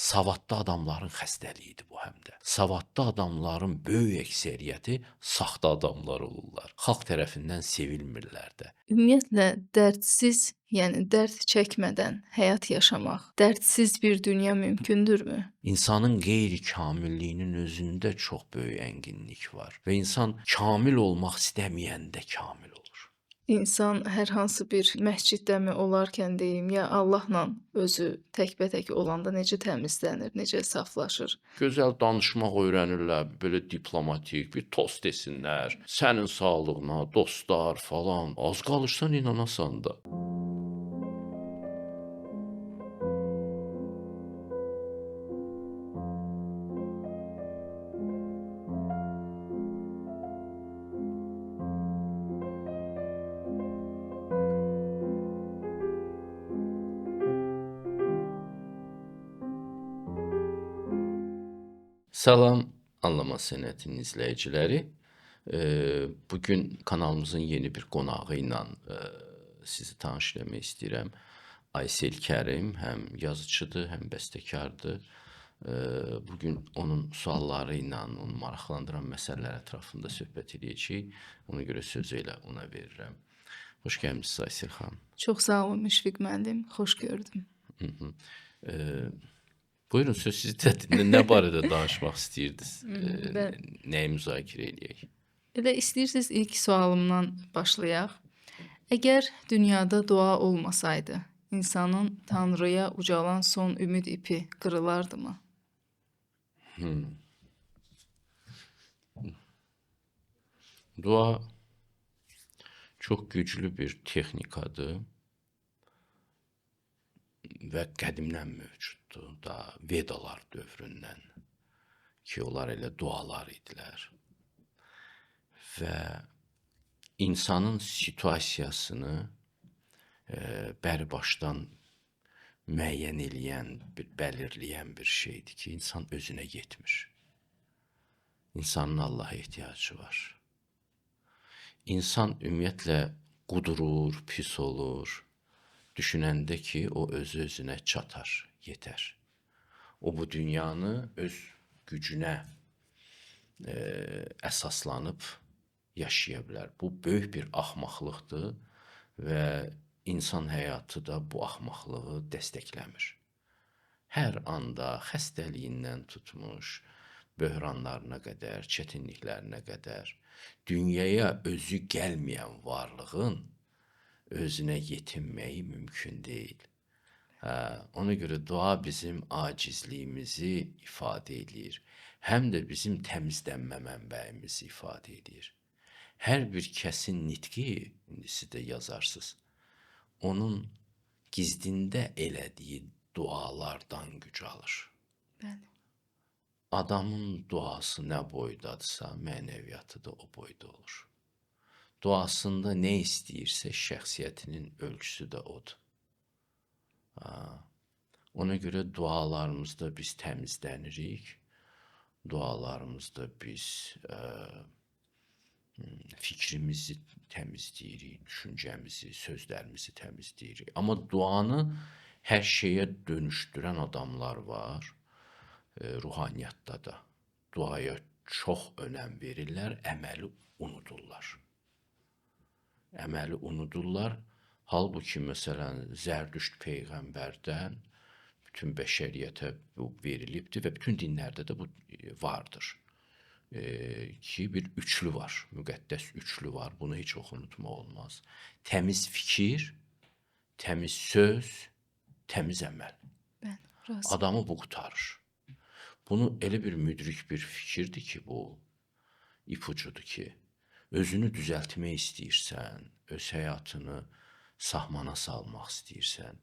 savadlı adamların xəstəliyidir bu həm də. Savadlı adamların böyük əksəriyyəti saxta adamlar olurlar. Xalq tərəfindən sevilmirlər də. Ümumiyyətlə dərdsiz, yəni dərd çəkmədən həyat yaşamaq, dərdsiz bir dünya mümkündürmü? İnsanın qeyri-kamilliyinin özündə çox böyük ənginlik var və insan kamil olmaq istəməyəndə kamil olur. İnsan hər hansı bir məsciddəmi olarkən deyim, ya Allahla özü təkbətək olanda necə təmizlənir, necə saflaşır? Gözəl danışmaq öyrənirlər, belə diplomatik, bir tost desinlər, sənin sağlığına, dostlar falan. Az qalırsan inanasan da. Salam, Anlama Sənətinin izləyiciləri. Bugün kanalımızın yeni bir qonağı ilə sizi tanış eləmək istəyirəm. Aysel Kərim həm yazıcıdır, həm bəstəkardır. Bugün onun sualları ilə, onu maraqlandıran məsələlər ətrafında söhbət edəcəyik. Ona görə sözü elə ona verirəm. Xoş gəlmisiniz Aysel xanım. Çox sağ olun Müşfiq müəllim, xoş gördüm. Buyurun, söz sizdədir. Nə barədə danışmaq istəyirdiniz? Mən Nəyi müzakirə eləyək? elə istəyirsiniz ilk sualımdan başlayaq. Əgər dünyada dua olmasaydı, insanın Tanrıya ucalan son ümid ipi qırılardımı? Dua çox güclü bir texnikadır və qədimdən mövcuddur da, Vedalar dövründən ki, onlar elə dualar idilər və insanın situasiyasını bəri başdan müəyyən eləyən, bəlirləyən bir şeydir ki, insan özünə yetmir. İnsanın Allaha ehtiyacı var. İnsan ümumiyyətlə qudurur, pis olur, düşünəndə ki, o özünə çatar, yetər. O bu dünyanı öz gücünə əsaslanıb yaşaya bilər. Bu böyük bir axmaqlıqdır və insan həyatı da bu axmaqlığı dəstəkləmir. Hər anda xəstəliyindən tutmuş, böhranlarına qədər, çətinliklərinə qədər, dünyaya özü gəlməyən varlığın özünə yetinməyi mümkün deyil. Ona görə dua bizim acizliyimizi ifadə edir, həm də bizim təmizlənmə mənbəyimizi ifadə edir. Hər bir kəsin nitqi, indi siz də yazarsınız, onun gizdində elədiyi dualardan güc alır. Bəli. Adamın duası nə boydadırsa, mənəviyyatı da o boyda olur. Duasında nə istəyirsə, şəxsiyyətinin ölçüsü də odur. Ona görə dualarımızda biz təmizlənirik, dualarımızda biz fikrimizi təmizləyirik, düşüncəmizi, sözlərimizi təmizləyirik. Amma duanı hər şeyə dönüşdürən adamlar var, ruhaniyyatda da. Duaya çox önəm verirlər, əməli unudurlar. Əməli unudurlar. Halbuki, məsələn, Zərdüşt Peyğəmbərdən bütün bəşəriyyətə bu verilibdir və bütün dinlərdə də bu vardır. Ki, bir üçlü var, müqəddəs üçlü var. Bunu heç unutmaq olmaz. Təmiz fikir, təmiz söz, təmiz əməl. Bəli, razı. Adamı bu qurtarır. Bunu elə bir müdrik bir fikirdir ki, bu ipucudur ki, özünü düzəltmək istəyirsən, öz həyatını sahmana salmaq istəyirsən,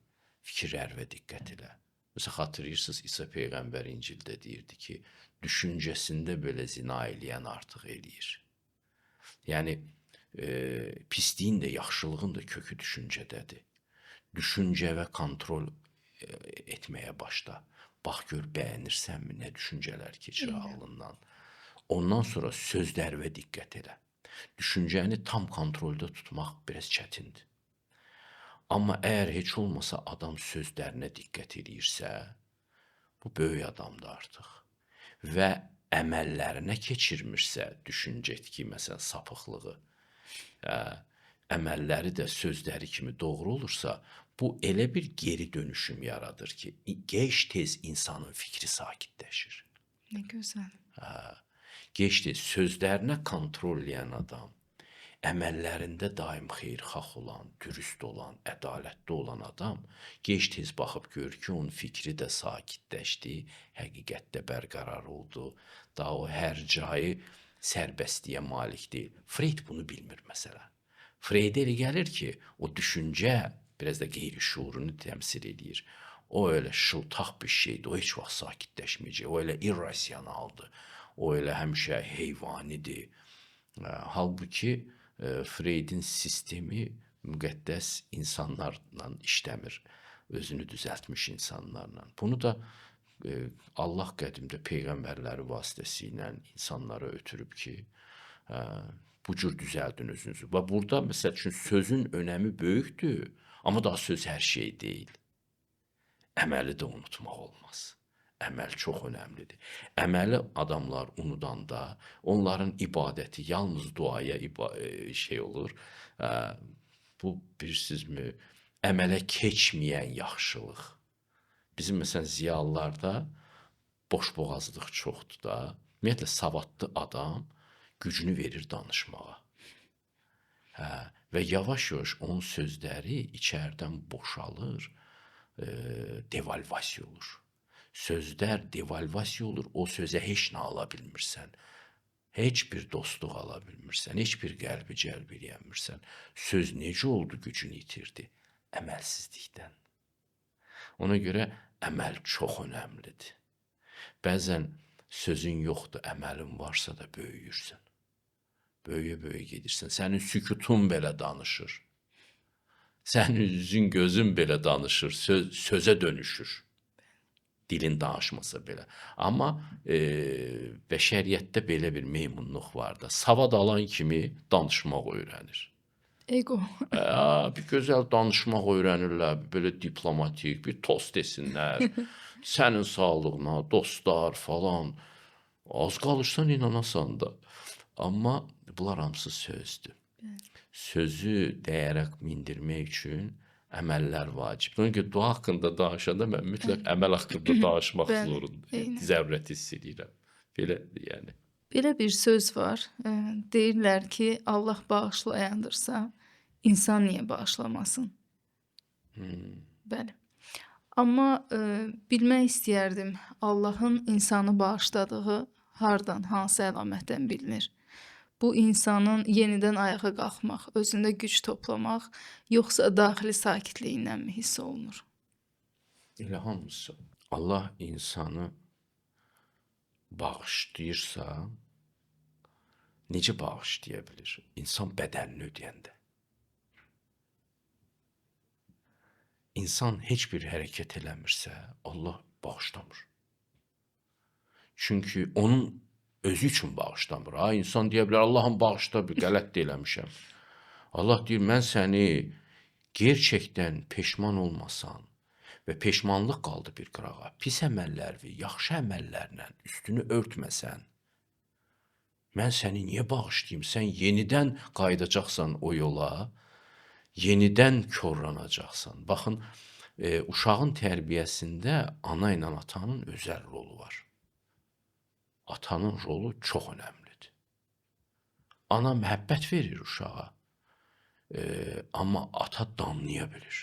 fikirlər və diqqət elə. Məsələn, xatırlayırsınız, İsa Peyğəmbər İncildə deyirdi ki, düşüncəsində belə zina eləyən artıq eləyir. Yəni, pisliyin də, yaxşılığın da kökü düşüncədədir. Düşüncə və kontrol etməyə başla. Bax, gör, bəyənirsənmi, nə düşüncələr keçir ağlından. Ondan sonra sözlərə diqqət elə. Düşüncəni tam kontrolda tutmaq biraz çətindir. Amma əgər heç olmasa adam sözlərinə diqqət edirsə, bu böyük adamdır artıq. Və əməllərinə keçirmirsə düşüncə etki, məsələn, sapıqlığı, əməlləri də sözləri kimi doğru olursa, bu elə bir geri dönüşüm yaradır ki, gec-tez insanın fikri sakitləşir. Nə gözəl. Gec-tez sözlərinə kontrol eləyən adam, əməllərində daim xeyirxah olan, dürüst olan, ədalətli olan adam gec-tez baxıb görür ki, onun fikri də sakitləşdi, həqiqətdə bərqərar oldu. Daha o hər cayı sərbəstliyə malik deyil. Freyd bunu bilmir məsələn. Freydə elə gəlir ki, o düşüncə biraz da qeyri-şuurunu təmsil edir. O elə şıltaq bir şeydir, o heç vaxt sakitləşməyəcək, o elə irrasionaldır, o elə həmişə heyvanidir. Halbuki Freydin sistemi müqəddəs insanlarla işləmir, özünü düzəltmiş insanlarla. Bunu da Allah qədimdə peyğəmbərləri vasitəsilə insanlara ötürüb ki, bu cür düzəldin özünüzü. Və burada məsəl üçün sözün önəmi böyükdür, amma daha söz hər şey deyil. Əməli də unutmaq olmaz. Əməl çox önəmlidir. Əməli adamlar unudanda onların ibadəti yalnız duaya şey olur. Bu bilirsinizmi, əmələ keçməyən yaxşılıq. Bizim məsələn ziyalılarda boşboğazlıq çoxdur da. Ümumiyyətlə savadlı adam gücünü verir danışmağa. Və yavaş-yavaş onun sözləri içərdən boşalır, devalvasiya olur. Sözlər devalvasiya olur, o sözə heç nə ala bilmirsən. Heç bir dostluq ala bilmirsən, heç bir qəlbi cəlb eləyəmirsən. Söz necə oldu gücünü itirdi? Əməlsizlikdən. Ona görə əməl çox önəmlidir. Bəzən sözün yoxdur, əməlin varsa da böyüyürsən. Böyüyə-böyüyə gedirsən. Sənin sükutun belə danışır. Sənin üzün, gözün belə danışır, sözə dönüşür. Dilin danışmasa belə. Amma bəşəriyyətdə belə bir meymunluq var da. Savad alan kimi danışmaq öyrənir. Ego. Bir gözəl danışmaq öyrənirlər, belə diplomatik, bir tost desinlər. Sənin sağlığına, dostlar falan. Az qalırsan inanasan da. Amma bunlar hamısı sözdür. Sözü dəyərə mindirmək üçün əməllər vacibdir. Ona görə dua haqqında danışanda mən mütləq əməl haqqında danışmaq zorundayım. Zərurət hiss edirəm. Belədir yəni. Belə bir söz var. Deyirlər ki, Allah bağışlayandırsa, insan niyə bağışlamasın? Bəli. Amma bilmək istəyərdim, Allahın insanı bağışladığı hardan, hansı əlamətdən bilinir? Bu insanın yenidən ayağa qalxmaq, özündə güc toplamaq, yoxsa daxili sakitliyindən mi hiss olunur? Elə hamısı. Allah insanı bağışlayırsa, necə bağışlaya bilir? İnsan bədənini ödəyəndə. İnsan heç bir hərəkət eləmirsə, Allah bağışlamır. Çünki onun özü üçün bağışlamır. İnsan deyə bilər, Allahım bağışla, bir qələt də eləmişəm. Allah deyir, mən səni gerçəkdən peşman olmasan və peşmanlıq qaldı bir qırağa, pis əməllərvi, yaxşı əməllərlə üstünü örtməsən, mən səni niyə bağışlayayım? Sən yenidən qayıdacaqsan o yola, yenidən korlanacaqsan. Baxın, uşağın tərbiyəsində ana ilə atanın özəl rolu var. Atanın rolu çox önəmlidir. Ana məhəbbət verir uşağa, amma ata danlaya bilir.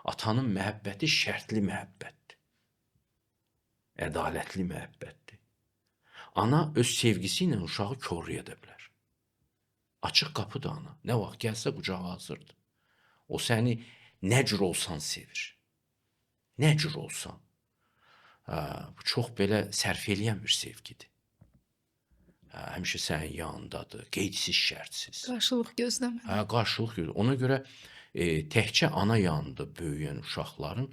Atanın məhəbbəti şərtli məhəbbətdir. Ədalətli məhəbbətdir. Ana öz sevgisi ilə uşağı korlaya da bilər. Açıq qapıdır ana. Nə vaxt gəlsə qucağı hazırdır. O səni nə cür olsan sevir. Nə cür olsan. Bu çox belə sərf eləyən bir sevgidir. Həmişə sənin yanındadır, qeydsiz, şərtsiz. Qarşılıq gözləmir. Qarşılıq gözləmir. Ona görə təkcə ana yanında böyüyən uşaqların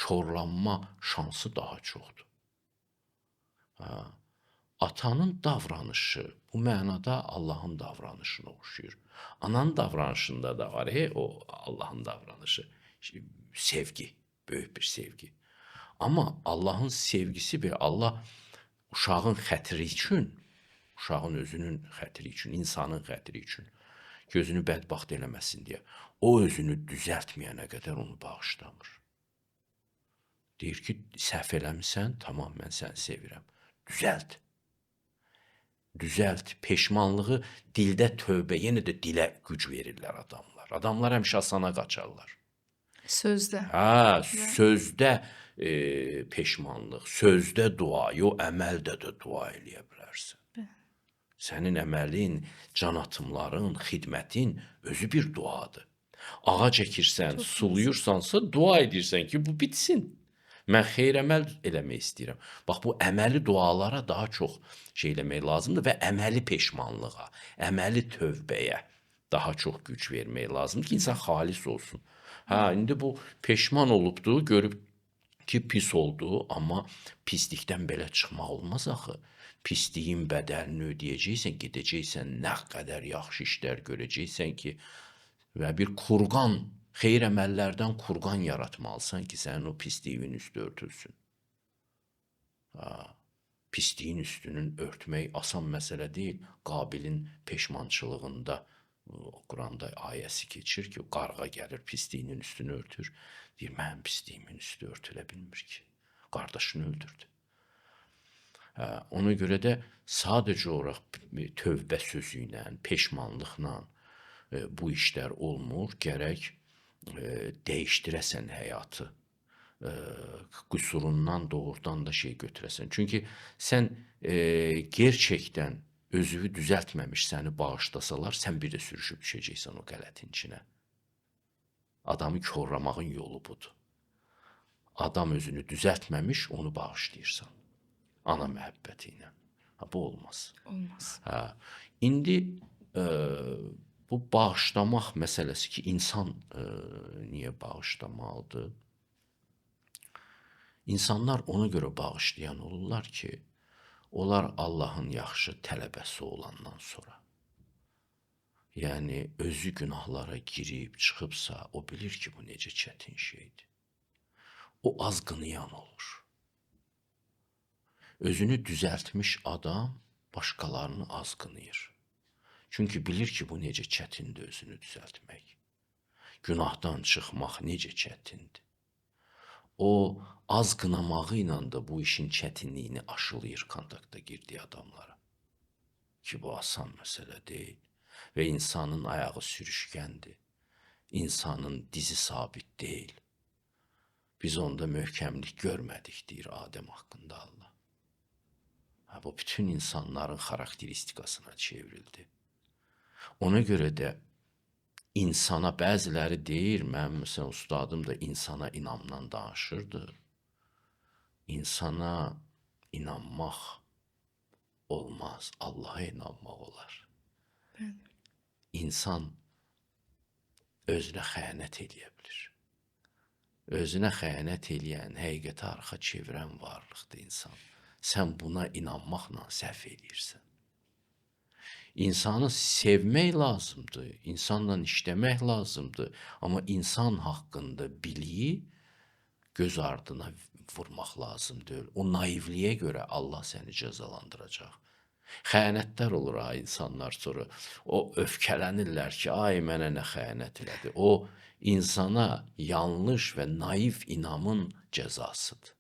korlanma şansı daha çoxdur. Atanın davranışı bu mənada Allahın davranışına oxşuyur. Ananın davranışında da var o Allahın davranışı. Sevgi, böyük bir sevgi. Amma Allahın sevgisi bir Allah uşağın xətri üçün, uşağın özünün xətri üçün, insanın xətri üçün gözünü bədbəxt eləməsin deyə o özünü düzəltməyənə qədər onu bağışlamır. Deyir ki, səhv eləmisən, tamam mən səni sevirəm. Düzəlt. Düzəlt. Peşmanlığı dildə tövbə, yenə də dilə güc verirlər adamlar. Adamlar həmişə asana qaçarlar. Sözdə. Hə, sözdə peşmanlıq, sözdə dua, yox əməldə də dua eləyə bilərsən. Sənin əməlin, can atımların, xidmətin özü bir duadır. Ağac əkirsən, suluyursansa dua edirsən ki, bu bitsin. Mən xeyir əməl eləmək istəyirəm. Bax, bu əməli dualara daha çox şey eləmək lazımdır və əməli peşmanlığa, əməli tövbəyə daha çox güc vermək lazımdır ki, insan xalis olsun. Hə, indi bu peşman olubdu, görüb ki, pis oldu, amma pislikdən belə çıxmaq olmaz axı. Pisliyin bədəlini ödəyəcəksən, gedəcəksən, nə qədər yaxşı işlər görəcəksən ki, və bir kurqan, xeyir əməllərdən kurqan yaratmalısan ki, sənin o pisliyin üstü örtülsün. Pisliyin üstünün örtmək asan məsələ deyil. Qabilin peşmançılığında Quranda ayəsi keçir ki, qarğa gəlir, pisliyinin üstünü örtür. Deyir, mənim pisliyimin üstü örtülə bilmir ki. Qardaşını öldürdü. Ona görə də sadəcə olaraq tövbə sözü ilə, peşmanlıqla bu işlər olmur. Gərək dəyişdirəsən həyatı. Qüsurundan doğrudan da şey götürəsən. Çünki sən gerçəkdən özünü düzəltməmiş səni bağışlasalar, sən bir də sürüşüb düşəcəksən o qələtin içinə. Adamı korlamağın yolu budur. Adam özünü düzəltməmiş, onu bağışlayırsan. Ana məhəbbəti ilə. Bu olmaz. Olmaz. İndi bu bağışlamaq məsələsi ki, insan niyə bağışlamalıdır? İnsanlar ona görə bağışlayan olurlar ki, onlar Allahın yaxşı tələbəsi olandan sonra. Yəni, özü günahlara girib, çıxıbsa, o bilir ki, bu necə çətin şeydir. O azqınayan olur. Özünü düzəltmiş adam başqalarını azqınayır. Çünki bilir ki, bu necə çətindir özünü düzəltmək. Günahdan çıxmaq necə çətindir. O az qınamağı ilə də bu işin çətinliyini aşılayır kontakta girdiyi adamlara. Ki, bu asan məsələ deyil. Və insanın ayağı sürüşkəndir. İnsanın dizi sabit deyil. Biz onda möhkəmlik görmədik, deyir Adəm haqqında Allah. Bu bütün insanların xarakteristikasına çevrildi. Ona görə də insana bəziləri deyir, mənim məsələn ustadım da insana inamdan danışırdı. İnsana inanmaq olmaz, Allah'a inanmaq olar. İnsan özünə xəyanət eləyə bilir. Özünə xəyanət eləyən, həqiqətə arxa çevirən varlıqdır insan. Sən buna inanmaqla səhv eləyirsən. İnsanı sevmək lazımdır, insanla işləmək lazımdır. Amma insan haqqında biliyi göz ardına vurmaq lazımdır. O naivliyə görə Allah səni cəzalandıracaq. Xəyanətlər olur ha insanlar sonra. O öfkələnirlər ki, ay mənə nə xəyanət elədi. O insana yanlış və naif inamın cəzasıdır.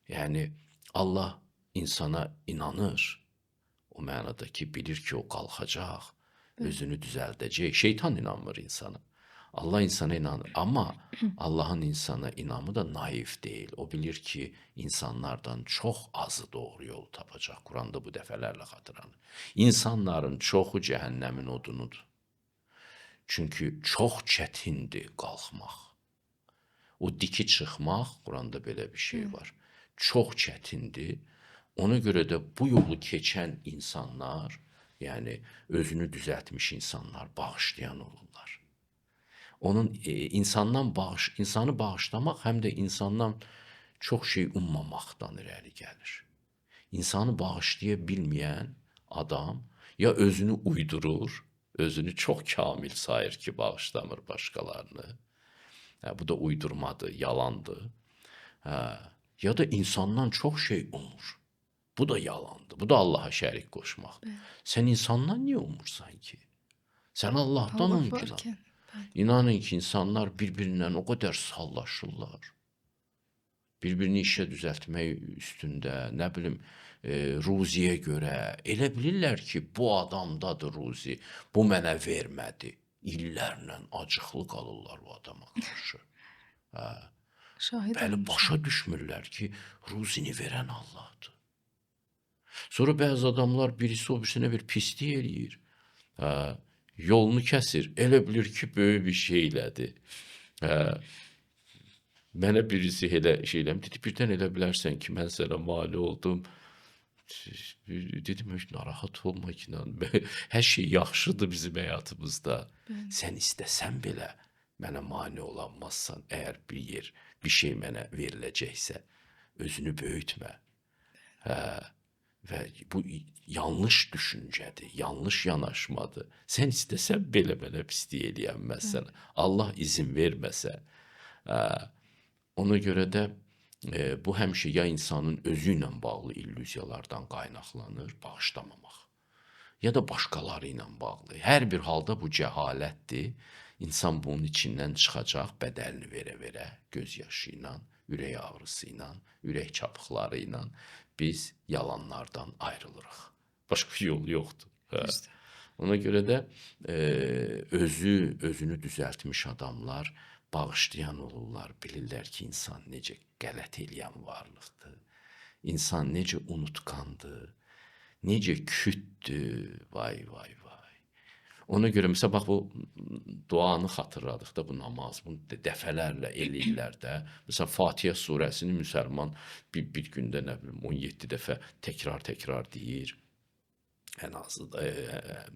Yəni Allah insana inanır. O mənada ki, bilir ki, o qalxacaq, özünü düzəldəcək. Şeytan inanmır insana. Allah insana inanır. Amma Allahın insana inamı da naif deyil. O bilir ki, insanlardan çox azı doğru yolu tapacaq. Quranda bu dəfələrlə xatırlanır. İnsanların çoxu cəhənnəmin odunudur. Çünki çox çətindir qalxmaq. O diki çıxmaq, Quranda belə bir şey var. Çox çətindir. Ona görə də bu yolu keçən insanlar, yəni özünü düzəltmiş insanlar bağışlayan olurlar. İnsanı bağışlamaq həm də insandan çox şey ummamaqdan irəli gəlir. İnsanı bağışlaya bilməyən adam ya özünü uydurur, özünü çox kamil sayır ki, bağışlamır başqalarını. Bu da uydurmadır, yalandır. Hə, ya da insandan çox şey umur. Bu da yalandır. Bu da Allaha şərik qoşmaqdır. Bəli. Sən insandan niyə umursan ki? Sən Allahdan Allah um ki. varkən. Bəli. İnanın ki, insanlar bir-birindən o qədər sallaşırlar. Bir-birini işə düzəltmək üstündə, nə bilim, ruziyə görə elə bilirlər ki, bu adamdadır ruzi, bu mənə vermədi. İllərlə acıqlı qalırlar o adama qarşı. Hə, Şahid bəli, olmuşam. başa düşmürlər ki, ruzini verən Allahdır. Sonra bəzi adamlar birisi o birisinə bir pislik eləyir. Hə, yolunu kəsir. Elə bilir ki, böyük bir şey elədi. Hə, mənə birisi elə şey elədi. Dedi, birdən elə bilərsən ki, mən sənə mane oldum. Dedim, heç narahat olma ki, hər şey yaxşıdır bizim həyatımızda. Bəli. Sən istəsən belə mənə mane olanmazsan, əgər bir şey mənə veriləcəksə, özünü böyütmə. Hə, və bu yanlış düşüncədir, yanlış yanaşmadır. Sən istəsən belə mənə pislik eləyənməzsən. Allah izin verməsə. Hə, ona görə də bu həmişə ya insanın özü ilə bağlı illüziyalardan qaynaqlanır, bağışlamamaq. Ya da başqaları ilə bağlı. Hər bir halda bu cəhalətdir. İnsan bunun içindən çıxacaq, bədəlini verə-verə, göz yaşı ilə, ürək ağrısı ilə, ürək çapıqları ilə biz yalanlardan ayrılırıq. Başqa yol yoxdur. Hə. Düzdür. Ona görə də özünü düzəltmiş adamlar bağışlayan olurlar, bilirlər ki, insan necə qələt eləyən varlıqdır. İnsan necə unutqandır, necə kütdür, vay vay vay. Ona görə məsələn bax bu duanı xatırladıq da, bu namaz, bunu dəfələrlə eləyirlər də. Məsələn Fatihə surəsini müsəlman bir gündə nə bilim 17 dəfə təkrar deyir. Ən azı da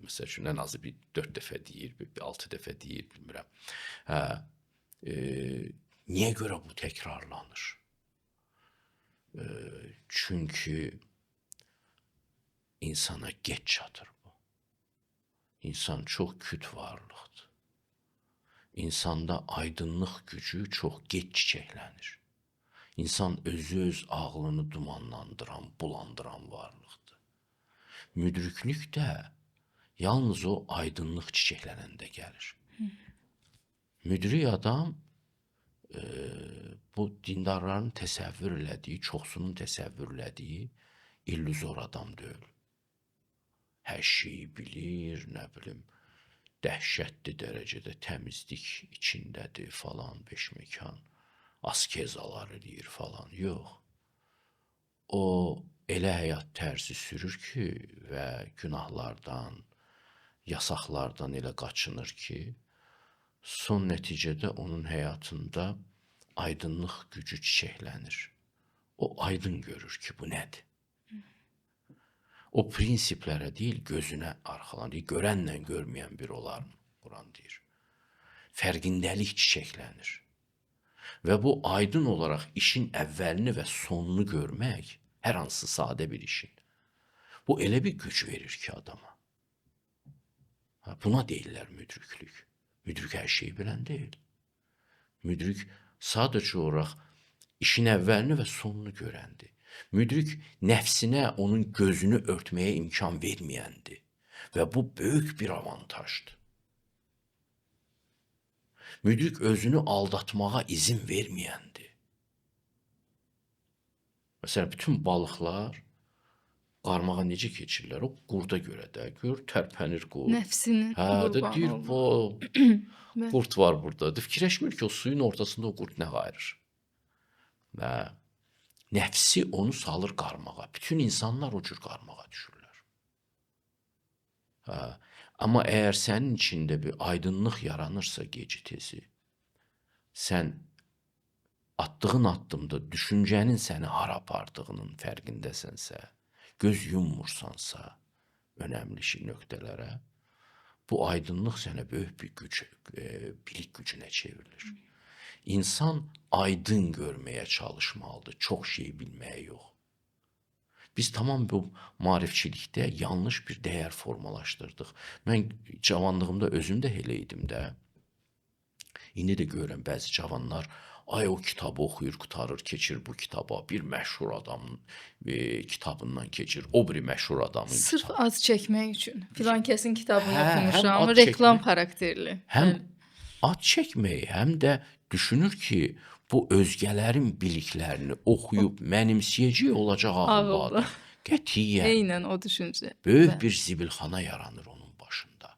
məsəl üçün ən azı bir 4 dəfə deyir, bir 6 dəfə deyir, bilmirəm. Hə, niyə görə bu təkrarlanır? Çünki insana geç çatır bu. İnsan çox küt varlıqdır. İnsanda aydınlıq gücü çox geç çiçəklənir. İnsan özü öz ağlını dumanlandıran, bulandıran varlıqdır. Müdriklük də yalnız o aydınlıq çiçəklənəndə gəlir. Müdrik adam bu dindarların təsəvvür elədiyi, çoxsunun təsəvvür elədiyi illüzor adam deyil. Hər şeyi bilir, nə bilim, dəhşətli dərəcədə təmizlik içindədir falan, beşməkan, askezalar eləyir falan. Yox. O elə həyat tərzi sürür ki və günahlardan, yasaqlardan elə qaçınır ki, son nəticədə onun həyatında aydınlıq gücü çiçəklənir. O aydın görür ki, bu nədir? O prinsiplərə deyil, gözünə arxalanır. Görənlə görməyən bir olar mı? Quran deyir. Fərqindəlik çiçəklənir. Və bu aydın olaraq işin əvvəlini və sonunu görmək, hər hansı sadə bir işin, bu elə bir güc verir ki adama. Buna deyirlər müdriklük. Müdrik hər şeyi bilən deyil. Müdrik sadəcə olaraq işin əvvəlini və sonunu görəndir. Müdrik nəfsinə onun gözünü örtməyə imkan verməyəndir. Və bu böyük bir avantajdır. Müdrik özünü aldatmağa izin verməyəndir. Məsələn, bütün balıqlar qarmağa necə keçirlər? O qurda görə də, gör, tərpənir qurd. Nəfsinin Də deyir, qurbanı olur. qurd var burada. Fikirləşmir ki, o suyun ortasında o qurd nə qayırır? Nəfsi onu salır qarmağa. Bütün insanlar o cür qarmağa düşürlər. Amma əgər sənin içində bir aydınlıq yaranırsa gecə-tezi, sən attığın addımda düşüncənin səni hara apardığının fərqindəsənsə, göz yummursansa önəmli nöqtələrə, bu aydınlıq sənə böyük bir güc, bilik gücünə çevrilir. İnsan aydın görməyə çalışmalıdır, çox şey bilməyə yox. Biz tamam bu maarifçilikdə yanlış bir dəyər formalaşdırdıq. Mən cavanlığımda özüm də elə idim də. İndi də görürəm bəzi cavanlar Ay o kitabı oxuyur, qurtarır, keçir bu kitaba. Bir məşhur adamın kitabından keçir, o biri məşhur adamın Sırf kitabı. ad çəkmək üçün. Filan kəsin kitabını Hə, həm oxumuşam, ad reklam çəkmək, xarakterli. həm Bəli. ad çəkmək, həm də düşünür ki, bu özgələrin biliklərini oxuyub mənimsəyəcək olacaq ağıllı Ağıllı. adam. Qətiyyən. Eynən o düşüncə. Böyük Bəli. bir zibilxana yaranır onun başında.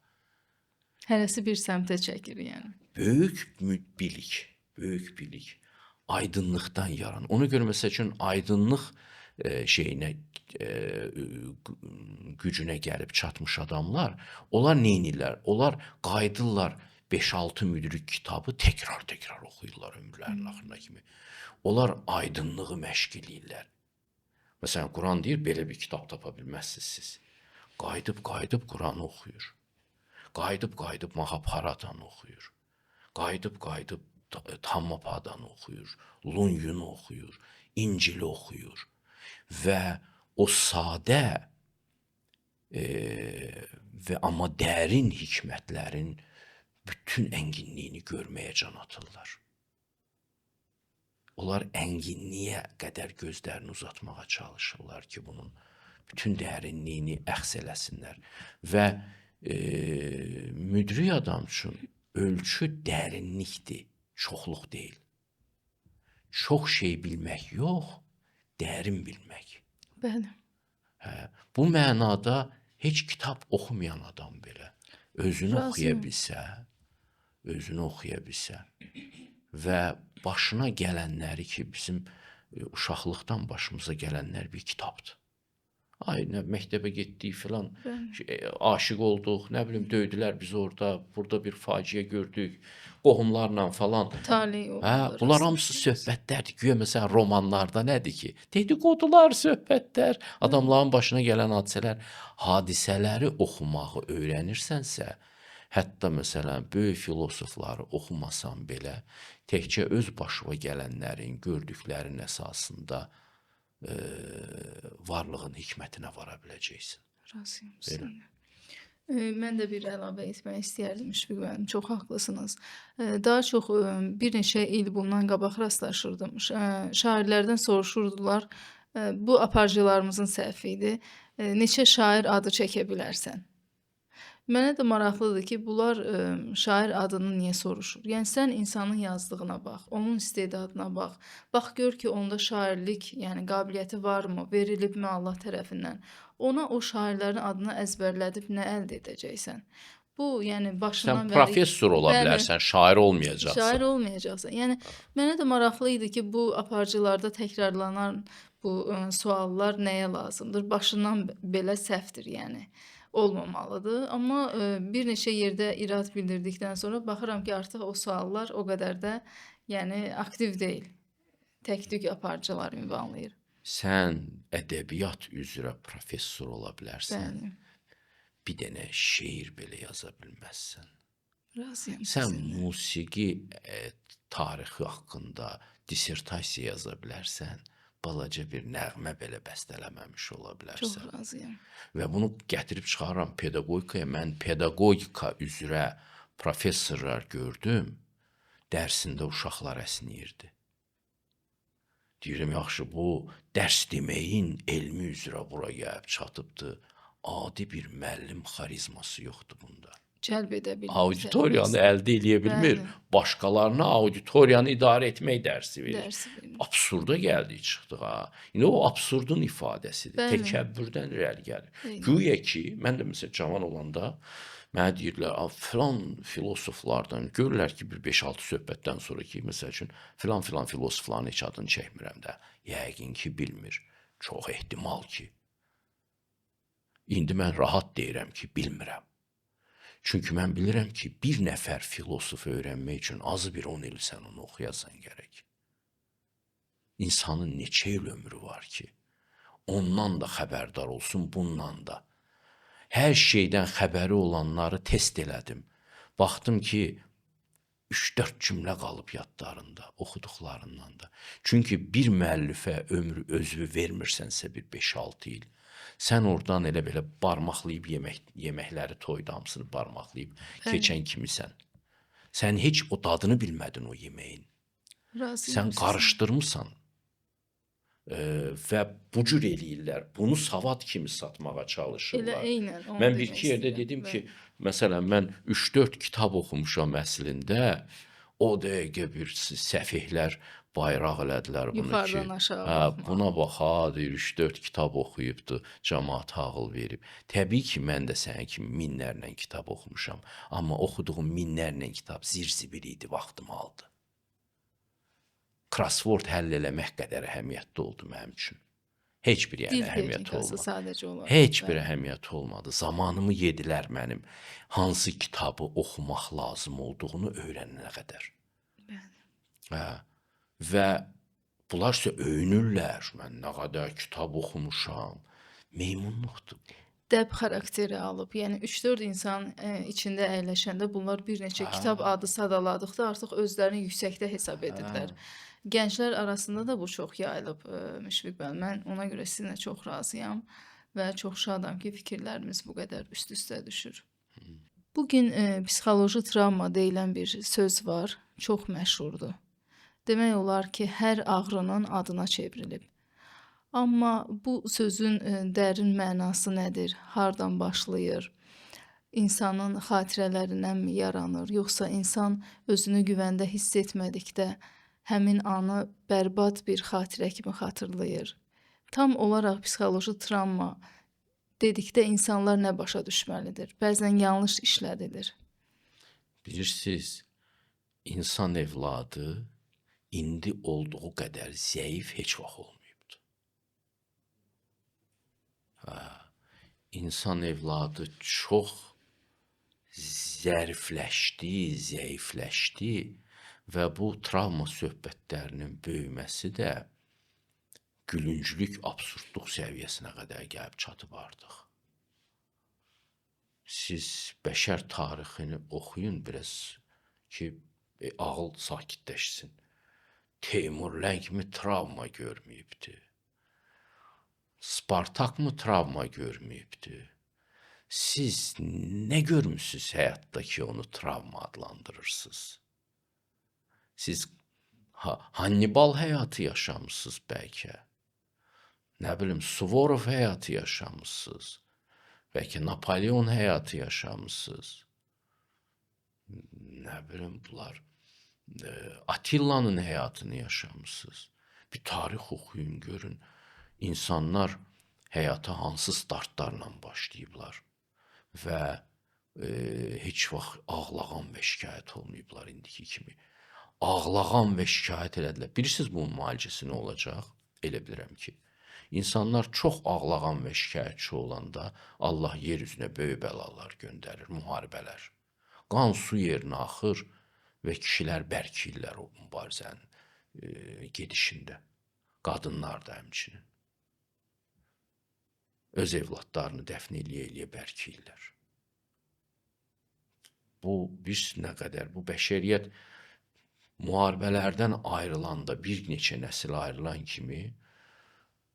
Hərəsi bir səmtə çəkir yəni. Böyük bilik, böyük bilik aydınlıqdan yaranır. Ona görə məsəl üçün aydınlıq şeyinə gücünə gəlib çatmış adamlar, onlar neynirlər? Onlar qayıdırlar 5-6 müdrik kitabı təkrar-təkrar oxuyurlar ömürlərinin axırına kimi. Onlar aydınlığı məşq eləyirlər. Məsələn, Quran deyir, belə bir kitab tapa bilməzsiniz siz. Qayıdıb Quranı oxuyur. Qayıdıb Mahabharatanı oxuyur. Qayıdıb Dhammapadanı oxuyur. Lunyunu oxuyur. İncili oxuyur. Və o sadə və amma dərin hikmətlərin bütün ənginliyini görməyə can atırlar. Onlar ənginliyə qədər gözlərini uzatmağa çalışırlar ki, bunun bütün dərinliyini əxs eləsinlər. Və müdrik adam üçün ölçü dərinlikdir, çoxluq deyil. Çox şey bilmək yox, dərin bilmək. Bəli. Bu mənada heç kitab oxumayan adam belə özünü Razıyam. oxuya bilsə və başına gələnləri ki, bizim uşaqlıqdan başımıza gələnlər bir kitabdır. Ay, nə məktəbə getdik filan, aşiq olduq, nə bilim, döydülər bizi orada, burada bir faciə gördük, qohumlarla falan. Taley oldular. Bunlar hamısı söhbətlərdir. Güya məsələn romanlarda nədir ki? Dedikodular, söhbətlər, adamların başına gələn hadisələri oxumağı öyrənirsənsə, hətta məsələn böyük filosofları oxumasan belə, təkcə öz başına gələnlərin, gördüklərin əsasında varlığın hikmətinə vara biləcəksin. Razıyam sizinlə. Mən də bir əlavə etmək istəyərdim Müşfiq müəllim. Çox haqlısınız. Daha çox bir neçə il bundan qabaq rastlaşırdım. Şairlərdən soruşurdular. Bu aparıcılarımızın səhvi idi. Neçə şair adı çəkə bilərsən? Mənə də maraqlıdır ki, bunlar şair adını niyə soruşur? Yəni sən insanın yazdığına bax, onun istedadına bax. Bax gör ki, onda şairlik, yəni qabiliyyəti varmı, verilibmi Allah tərəfindən? Ona o şairlərin adını əzbərlədib nə əldə edəcəksən? Bu, yəni başından Sən professor ola bilərsən, şair olmayacaqsan. Şair olmayacaqsan. Yəni mənə də maraqlı idi ki, bu aparıcılarda təkrarlanan bu suallar nəyə lazımdır? Başından belə səhvdir, yəni olmamalıdır. Amma bir neçə yerdə irad bildirdikdən sonra baxıram ki, artıq o suallar o qədər də yəni aktiv deyil. Tək-tük aparıcılar ünvanlayır. Sən ədəbiyyat üzrə professor ola bilərsən. Bəli. Bir dənə şeir belə yaza bilməzsən. Razıyam Sən sizinlə. musiqi tarixi haqqında dissertasiya yaza bilərsən. Balaca bir nəğmə belə bəstələməmiş ola bilərsən. Çox razıyam. Və bunu gətirib çıxaram pedaqogikaya. Mən pedaqogika üzrə professorlar gördüm. Dərsində uşaqlar əsnəyirdi. Deyirəm, yaxşı, bu dərs deməyin elmi üzrə bura gəlib çatıbdır. Adi bir müəllim xarizması yoxdur bunda. Cəlb edə bilmir. Auditoriyanı əldə eləyə bilmir. Başqalarına auditoriyanı idarə etmək dərsi verir. Dərsi verir. Absurda gəldik, çıxdıq ha. İndi o absurdun ifadəsidir. Bəli. Təkəbbürdən irəli gəlir. Eyni. Güya ki, mən də məsələn cavan olanda mənə deyirlər, filan filosoflardan görürlər ki, bir 5-6 söhbətdən sonra ki, məsəl üçün filan filosofların heç adını çəkmirəm də. Yəqin ki, bilmir. Çox ehtimal ki. İndi mən rahat deyirəm ki, bilmirəm. Çünki mən bilirəm ki, bir nəfər filosof öyrənmək üçün azı bir 10 il sən onu oxuyasan gərək. İnsanın neçə il ömrü var ki, ondan da xəbərdar olsun, bundan da. Hər şeydən xəbəri olanları test elədim. Baxdım ki, 3-4 cümlə qalıb yadlarında, oxuduqlarından da. Çünki bir müəllifə ömrü özü vermirsənsə bir 5-6 il, sən oradan elə belə barmaqlayıb yeməkləri toyda hamısını barmaqlayıb keçən kimisən. Sən heç o dadını bilmədin o yeməyin. Razıyam Sən sizlə. qarışdırmısan və bu cür eləyirlər. Bunu savad kimi satmağa Elə çalışırlar. eynən onu Mən demək bir-iki yerdə istəyirəm. dedim ki, Bəli. məsələn, mən 3-4 kitab oxumuşam əslində. O dəqiqə bir səfehlər bayraq elədilər bunu ki, Yuxarıdan aşağı hə, baxmaq. buna bax ha, deyir 3-4 kitab oxuyubdu, cəmaata ağıl verib. Təbii ki, mən də sənin kimi minlərlə kitab oxumuşam, amma oxuduğum minlərlə kitab zir-zibil idi, vaxtımı aldı. Crossword həll eləmək qədər əhəmiyyətli oldu mənim üçün. Heç bir yəni Dil əhəmiyyəti texnikası olmadı. sadəcə olaraq. Heç bir Bəli. əhəmiyyəti olmadı. Zamanımı yedilər mənim hansı kitabı oxumaq lazım olduğunu öyrənənə qədər. Bəli. Hə. Və bunlar isə öyünürlər. Mən nə qədər kitab oxumuşam. Meymunluqdur bu. Dəb xarakteri alıb. Yəni 3-4 insan içində əyləşəndə bunlar bir neçə kitab adı sadaladıqda artıq özlərini yüksəkdə hesab edirlər. Gənclər arasında da bu çox yayılıb Müşfiq bəy. Mən ona görə sizinlə çox razıyam və çox şadam ki, fikirlərimiz bu qədər üst-üstə düşür. Bu gün psixoloji travma deyilən bir söz var, çox məşhurdur. Demək olar ki, hər ağrının adına çevrilib. Amma bu sözün dərin mənası nədir? Hardan başlayır? İnsanın xatirələrindən mi yaranır? Yoxsa insan özünü güvəndə hiss etmədikdə həmin anı bərbad bir xatirə kimi xatırlayır? Tam olaraq psixoloji travma dedikdə insanlar nə başa düşməlidir? Bəzən yanlış işlədilir. Bilirsiniz, insan evladı indi olduğu qədər zəif heç vaxt olmayıbdı. İnsan evladı çox zərifləşdi, zəifləşdi və bu travma söhbətlərinin böyüməsi də gülünclük, absurdluq səviyyəsinə qədər gəlib çatıb artıq. Siz bəşər tarixini oxuyun biraz ki, ağıl sakitləşsin. Teymur Ləngmi travma görməyibdi. Spartak mı travma görməyibdi? Siz nə görmüsünüz həyatda ki, onu travma adlandırırsınız? Siz Hannibal həyatı yaşamısınız bəlkə. Nə bilim, Suvorov həyatı yaşamısınız. Bəlkə Napolyon həyatı yaşamısınız. Nə bilim, bunlar Atilla'nın həyatını yaşamısınız. Bir tarix oxuyun, görün. İnsanlar həyata hansı startlarla başlayıblar və heç vaxt ağlağan və şikayət olmayıblar indiki kimi. Ağlağan və şikayət elədilər. Bilirsiniz bunun müalicəsi nə olacaq? Elə bilirəm ki, insanlar çox ağlağan və şikayətçi olanda Allah yer üzünə böyük bəlalar göndərir, müharibələr. Qan su yerinə axır və kişilər bərkiyirlər o mübarizənin gedişində. Qadınlar da həmçinin. Öz evladlarını dəfn eləyə bərkiyirlər. Bu, bir nə qədər, bu bəşəriyyət müharibələrdən ayrılanda, bir neçə nəsil ayrılan kimi,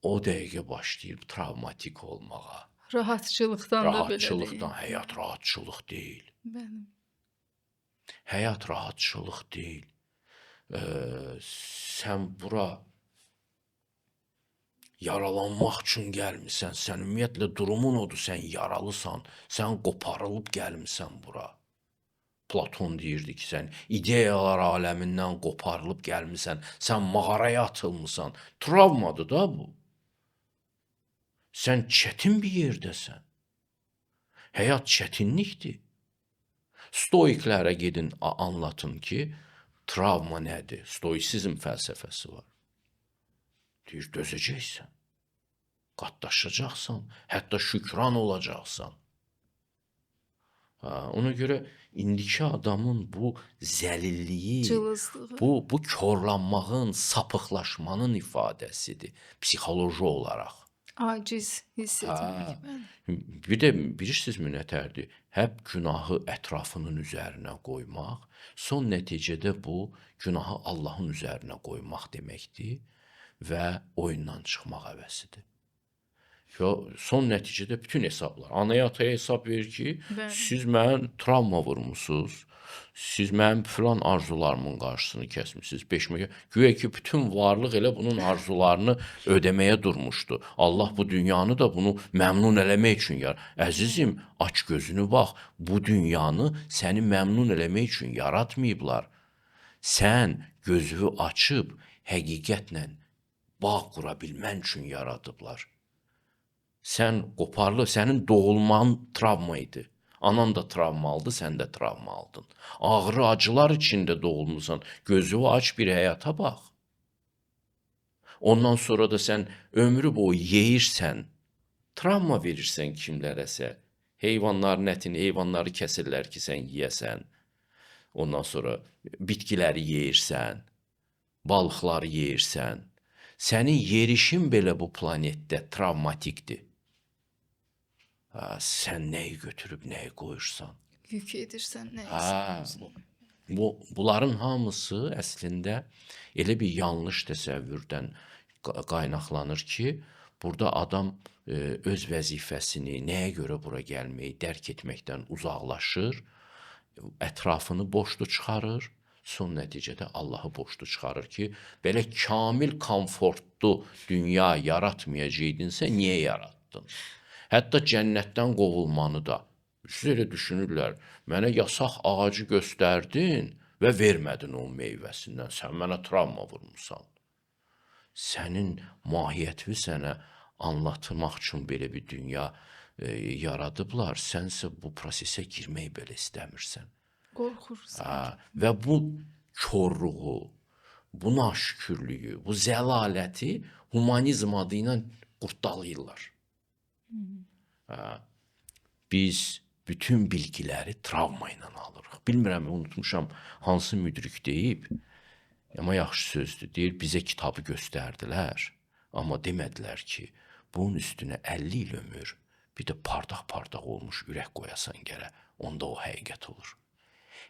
o dəqiqə başlayır travmatik olmağa. Rahatçılıqdan da belə deyil. Rahatçılıqdan, həyat rahatçılıq deyil. Bəli. Həyat rahatçılıq deyil. Sən bura yaralanmaq üçün gəlmirsən, sən ümumiyyətlə durumun odur, sən yaralısan, sən qoparılıb gəlmirsən bura. Platon deyirdi ki, sən ideyalar aləmindən qoparılıb gəlmirsən, sən mağaraya atılmısan. Travmadır da bu. Sən çətin bir yerdəsən. Həyat çətinlikdir. Stoiklərə gedin, anlatın ki, travma nədir? Stoisizm fəlsəfəsi var. Deyir, dözəcəksən, qatlaşacaqsan, hətta şükran olacaqsan. Ona görə indiki adamın bu zəlilliyi, Cılızlığı. bu korlanmağın, sapıqlaşmanın ifadəsidir psixoloji olaraq. Aciz hiss etmək. Bəli. Bir də bilirsinizmi nətərdir? Həp günahı ətrafının üzərinə qoymaq, son nəticədə bu günahı Allahın üzərinə qoymaq deməkdir və oyundan çıxmaq əvəzidir. Son nəticədə bütün hesablar. Anaya ataya hesab verir ki, Bəli. siz mən travma vurmusunuz. Siz mənim filan arzularımın qarşısını kəsmisiniz. Peşməgə güya ki bütün varlıq elə bunun arzularını ödəməyə durmuşdu. Allah bu dünyanı da bunu məmnun eləmək üçün Əzizim, aç gözünü bax. Bu dünyanı səni məmnun eləmək üçün yaratmayıblar. Sən gözünü açıb həqiqətlə bağ qura bilmən üçün yaradıblar. Sən qoparlı, sənin doğulman travma idi. Anan da travma aldı, sən də travma aldın. Ağrı, acılar içində doğulmusan. Gözünü aç bir həyata bax. Ondan sonra da sən ömrü boyu yeyirsən, travma verirsən kimlərəsə. Heyvanların ətini, heyvanları kəsirlər ki, sən yeyəsən. Ondan sonra bitkiləri yeyirsən, balıqları yeyirsən. Sənin yerişin belə bu planetdə travmatikdir. Sən nəyi götürüb nəyi qoyursan? Yük edirsən nə Ha, istəyirsən. bunların hamısı əslində elə bir yanlış təsəvvürdən qaynaqlanır ki, burada adam öz vəzifəsini, nəyə görə bura gəlməyi dərk etməkdən uzaqlaşır, ətrafını boşlu çıxarır, son nəticədə Allahı boşlu çıxarır ki, belə kamil komfortlu dünya yaratmayacaqdınsə, niyə yaratdın? Hətta cənnətdən qovulmanı da. Siz elə düşünürlər, mənə yasaq ağacı göstərdin və vermədin onun meyvəsindən, sən mənə travma vurmusan. Sənin mahiyyətini sənə anlatmaq üçün belə bir dünya yaradıblar, sənsə bu prosesə girmək belə istəmirsən. Qorxursan. Və bu korluğu, bu naşükürlüyü, bu zəlaləti humanizm adı ilə qurtdalayırlar. Biz bütün bilgiləri travma ilə alırıq. Bilmirəm, unutmuşam hansı müdrik deyib, amma yaxşı sözdür. Deyir, bizə kitabı göstərdilər, amma demədilər ki, bunun üstünə 50 il ömür, bir də pardaq-pardaq olmuş ürək qoyasan gələ, onda o həqiqət olur.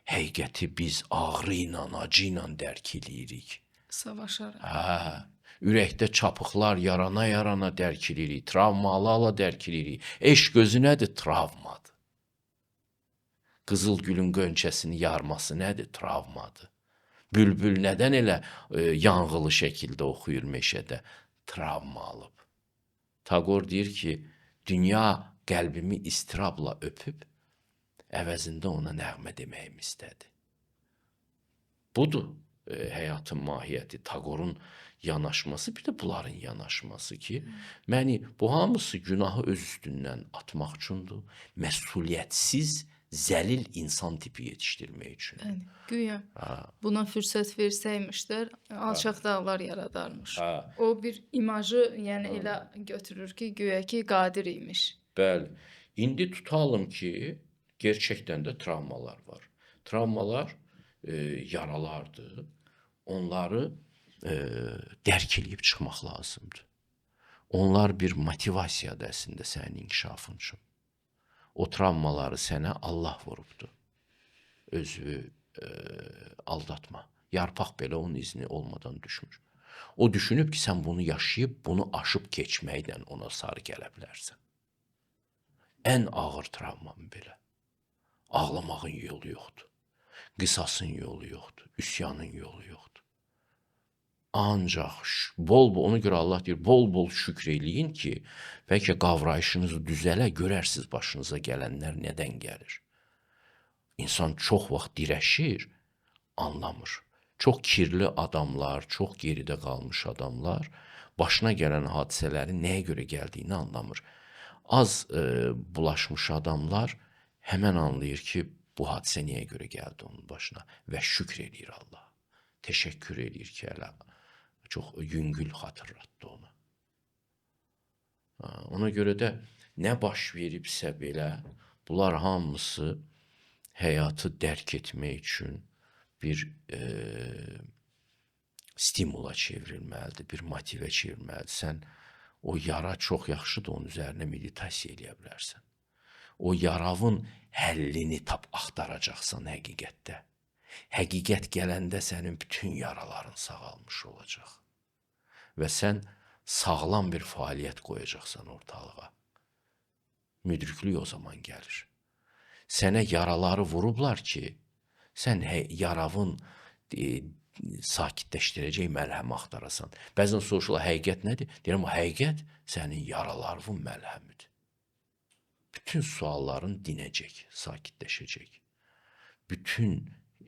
Həqiqəti biz ağrı ilə, acı ilə dərk eləyirik. Savaşaraq. Ürəkdə çapıqlar yarana-yarana dərk eləyirik, travma ala-ala dərk eləyirik. Eşq özü nədir? Travmadır. Qızıl gülün qönçəsini yarması nədir? Travmadır. Bülbül nədən elə yanğılı şəkildə oxuyur meşədə? Travma alıb. Taqor deyir ki, dünya qəlbimi istirabla öpüb, əvəzində ona nəğmə deməyimi istədi. Budur həyatın mahiyyəti, Taqorun yanaşması, bir də bunların yanaşması ki, məni bu hamısı günahı öz üstündən atmaq üçündür, məsuliyyətsiz, zəlil insan tipi yetişdirmək üçün. Yəni, güya buna fürsət versəymişlər, alçaq dağlar yaradarmış. O bir imajı yəni elə götürür ki, güya ki, qadir imiş. Bəli. İndi tutalım ki, gerçəkdən də travmalar var. Travmalar yaralardır. Onları dərk eləyib çıxmaq lazımdır. Onlar bir motivasiyadır əslində sənin inkişafın üçün. O travmaları sənə Allah vurubdur. Özü aldatma. Yarpaq belə onun izni olmadan düşmür. O düşünüb ki, sən bunu yaşayıb, bunu aşıb keçməklə ona sarı gələ bilərsən. Ən ağır travmam belə. Ağlamağın yolu yoxdur. Qisasın yolu yoxdur. Üsyanın yolu yoxdur. Ancaq bol-bol, ona görə Allah deyir, bol-bol şükr eləyin ki, bəlkə qavrayışınızı düzələ, görərsiniz başınıza gələnlər nədən gəlir. İnsan çox vaxt dirəşir, anlamır. Çox kirli adamlar, çox geridə qalmış adamlar başına gələn hadisələrin nəyə görə gəldiyini anlamır. Az bulaşmış adamlar həmən anlayır ki, bu hadisə niyə görə gəldi onun başına və şükr eləyir Allah. Təşəkkür eləyir ki, hələ çox yüngül xatırlatdı ona. Ona görə də nə baş veribsə belə, bunlar hamısı həyatı dərk etmək üçün bir stimula çevrilməlidir, bir motivə çevrilməlidir. Sən o yara çox yaxşıdır, onun üzərinə meditasiya eləyə bilərsən. O yaravın həllini axtaracaqsan həqiqətdə. Həqiqət gələndə sənin bütün yaraların sağalmış olacaq. Və sən sağlam bir fəaliyyət qoyacaqsan ortalığa. Müdriklük o zaman gəlir. Sənə yaraları vurublar ki, Sən yaravın e, sakitləşdirəcək məlhəmi axtarasan. Bəzən soruşurlar, həqiqət nədir? Deyirəm, o həqiqət sənin yaralarının məlhəmidir. Bütün sualların dinəcək, sakitləşəcək. Bütün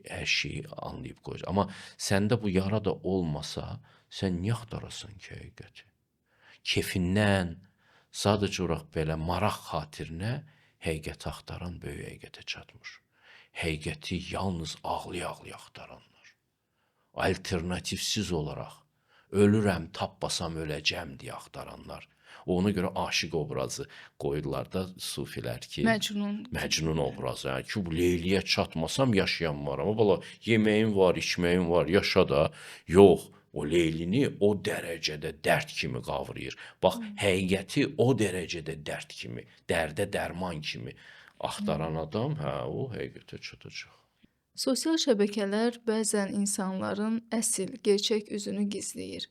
hər şeyi anlayıb qoyacaq. Amma səndə bu yara da olmasa, sən niyə axtarasan ki, həqiqəti? Kefindən, sadəcə olaraq belə maraq xatirinə həqiqəti axtaran böyük həqiqətə çatmır. Həqiqəti yalnız ağlaya-ağlaya axtaranlar. Alternativsiz olaraq ölürəm, tapmasam öləcəm deyə axtaranlar. Ona görə aşiq obrazı qoyurlar da sufilər ki, Məcnun obrazı. Yəni ki, bu Leyliyə çatmasam yaşayanmaram. O bala yeməyim var, içməyim var, yaşa da. Yox, o Leylini o dərəcədə dərd kimi qavrayır. Bax, həqiqəti o dərəcədə dərd kimi, dərdə dərman kimi axtaran adam, hə, o həqiqətə çatacaq. Sosial şəbəkələr bəzən insanların əsl, gerçək üzünü gizləyir.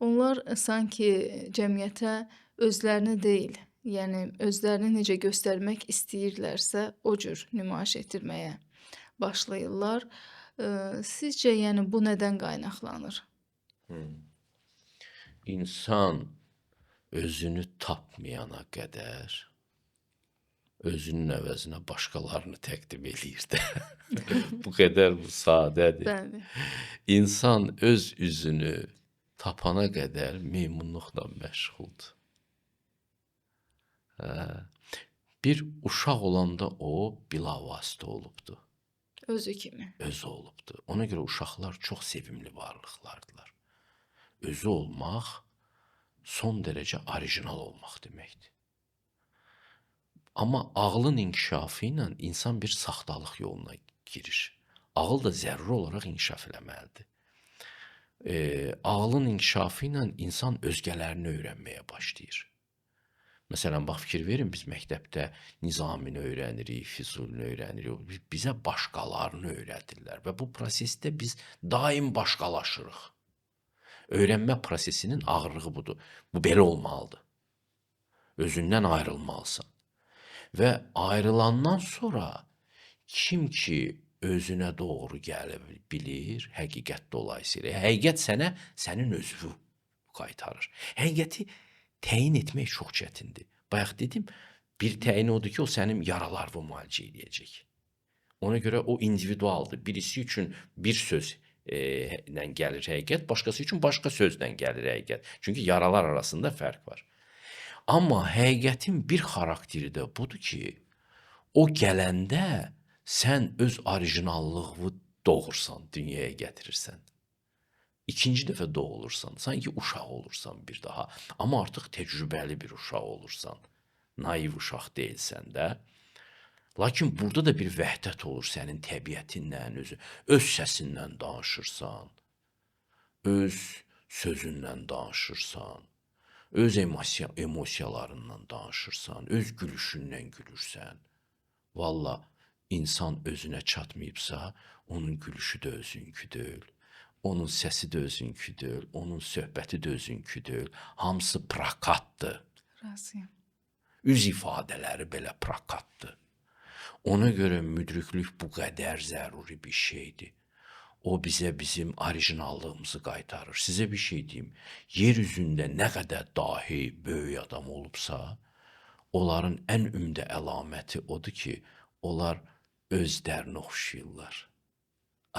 Onlar sanki cəmiyyətə özlərini deyil, yəni özlərini necə göstərmək istəyirlərsə, o cür nümayiş etdirməyə başlayırlar. Sizcə, yəni bu nədən qaynaqlanır? İnsan özünü tapmayana qədər özünün əvəzinə başqalarını təqdim eləyir də. Bu qədər bu sadədir. Bəli. İnsan öz üzünü tapana qədər meymunluqla məşğuldur. Bir uşaq olanda o bilavasitə olubdur. Özü kimi. Özü olubdur. Ona görə uşaqlar çox sevimli varlıqlardılar. Özü olmaq son dərəcə orijinal olmaq deməkdir. Amma ağlın inkişafı ilə insan bir saxtalıq yoluna girir. Ağıl da zəruri olaraq inkişaf eləməlidir. Ağlın inkişafı ilə insan özgələrini öyrənməyə başlayır. Məsələn, bax, fikir verin, biz məktəbdə Nizamini öyrənirik, Füzulini öyrənirik. Bizə başqalarını öyrədirlər və bu prosesdə biz daim başqalaşırıq. Öyrənmə prosesinin ağırlığı budur. Bu belə olmalıdır. Özündən ayrılmalısan. Və ayrılandan sonra kim ki özünə doğru gələ bilir, həqiqət dolayısıyla. Həqiqət sənə sənin özünü qaytarır. Həqiqəti təyin etmək çox çətindir. Bayaq dedim, bir təyin odur ki, o sənin yaralarını müalicə edəcək. Ona görə o individualdır. Birisi üçün bir söz ilə gəlir həqiqət, başqası üçün başqa sözlə gəlir həqiqət. Çünki yaralar arasında fərq var. Amma həqiqətin bir xarakteri də budur ki, o gələndə sən öz orijinallığını doğursan, dünyaya gətirirsən. İkinci dəfə doğulursan, sanki uşaq olursan bir daha. Amma artıq təcrübəli bir uşaq olursan. Naiv uşaq deyilsən də. Lakin burada da bir vəhdət olur sənin təbiətinlə, öz səsindən danışırsan, öz sözündən danışırsan, öz emosiyalarından danışırsan, öz gülüşündən gülürsən. Valla insan özünə çatmayıbsa, onun gülüşü də özünkü deyil, onun səsi də özünkü deyil, onun söhbəti də özünkü deyil. Hamısı prakatdır. Razıyam. Üz ifadələri belə prakatdır. Ona görə müdriklük bu qədər zəruri bir şeydir. O bizə bizim orijinallığımızı qaytarır. Sizə bir şey deyim, yer üzündə nə qədər dahi, böyük adam olubsa, onların ən ümdə əlaməti odur ki, onlar özlərini oxşayırlar,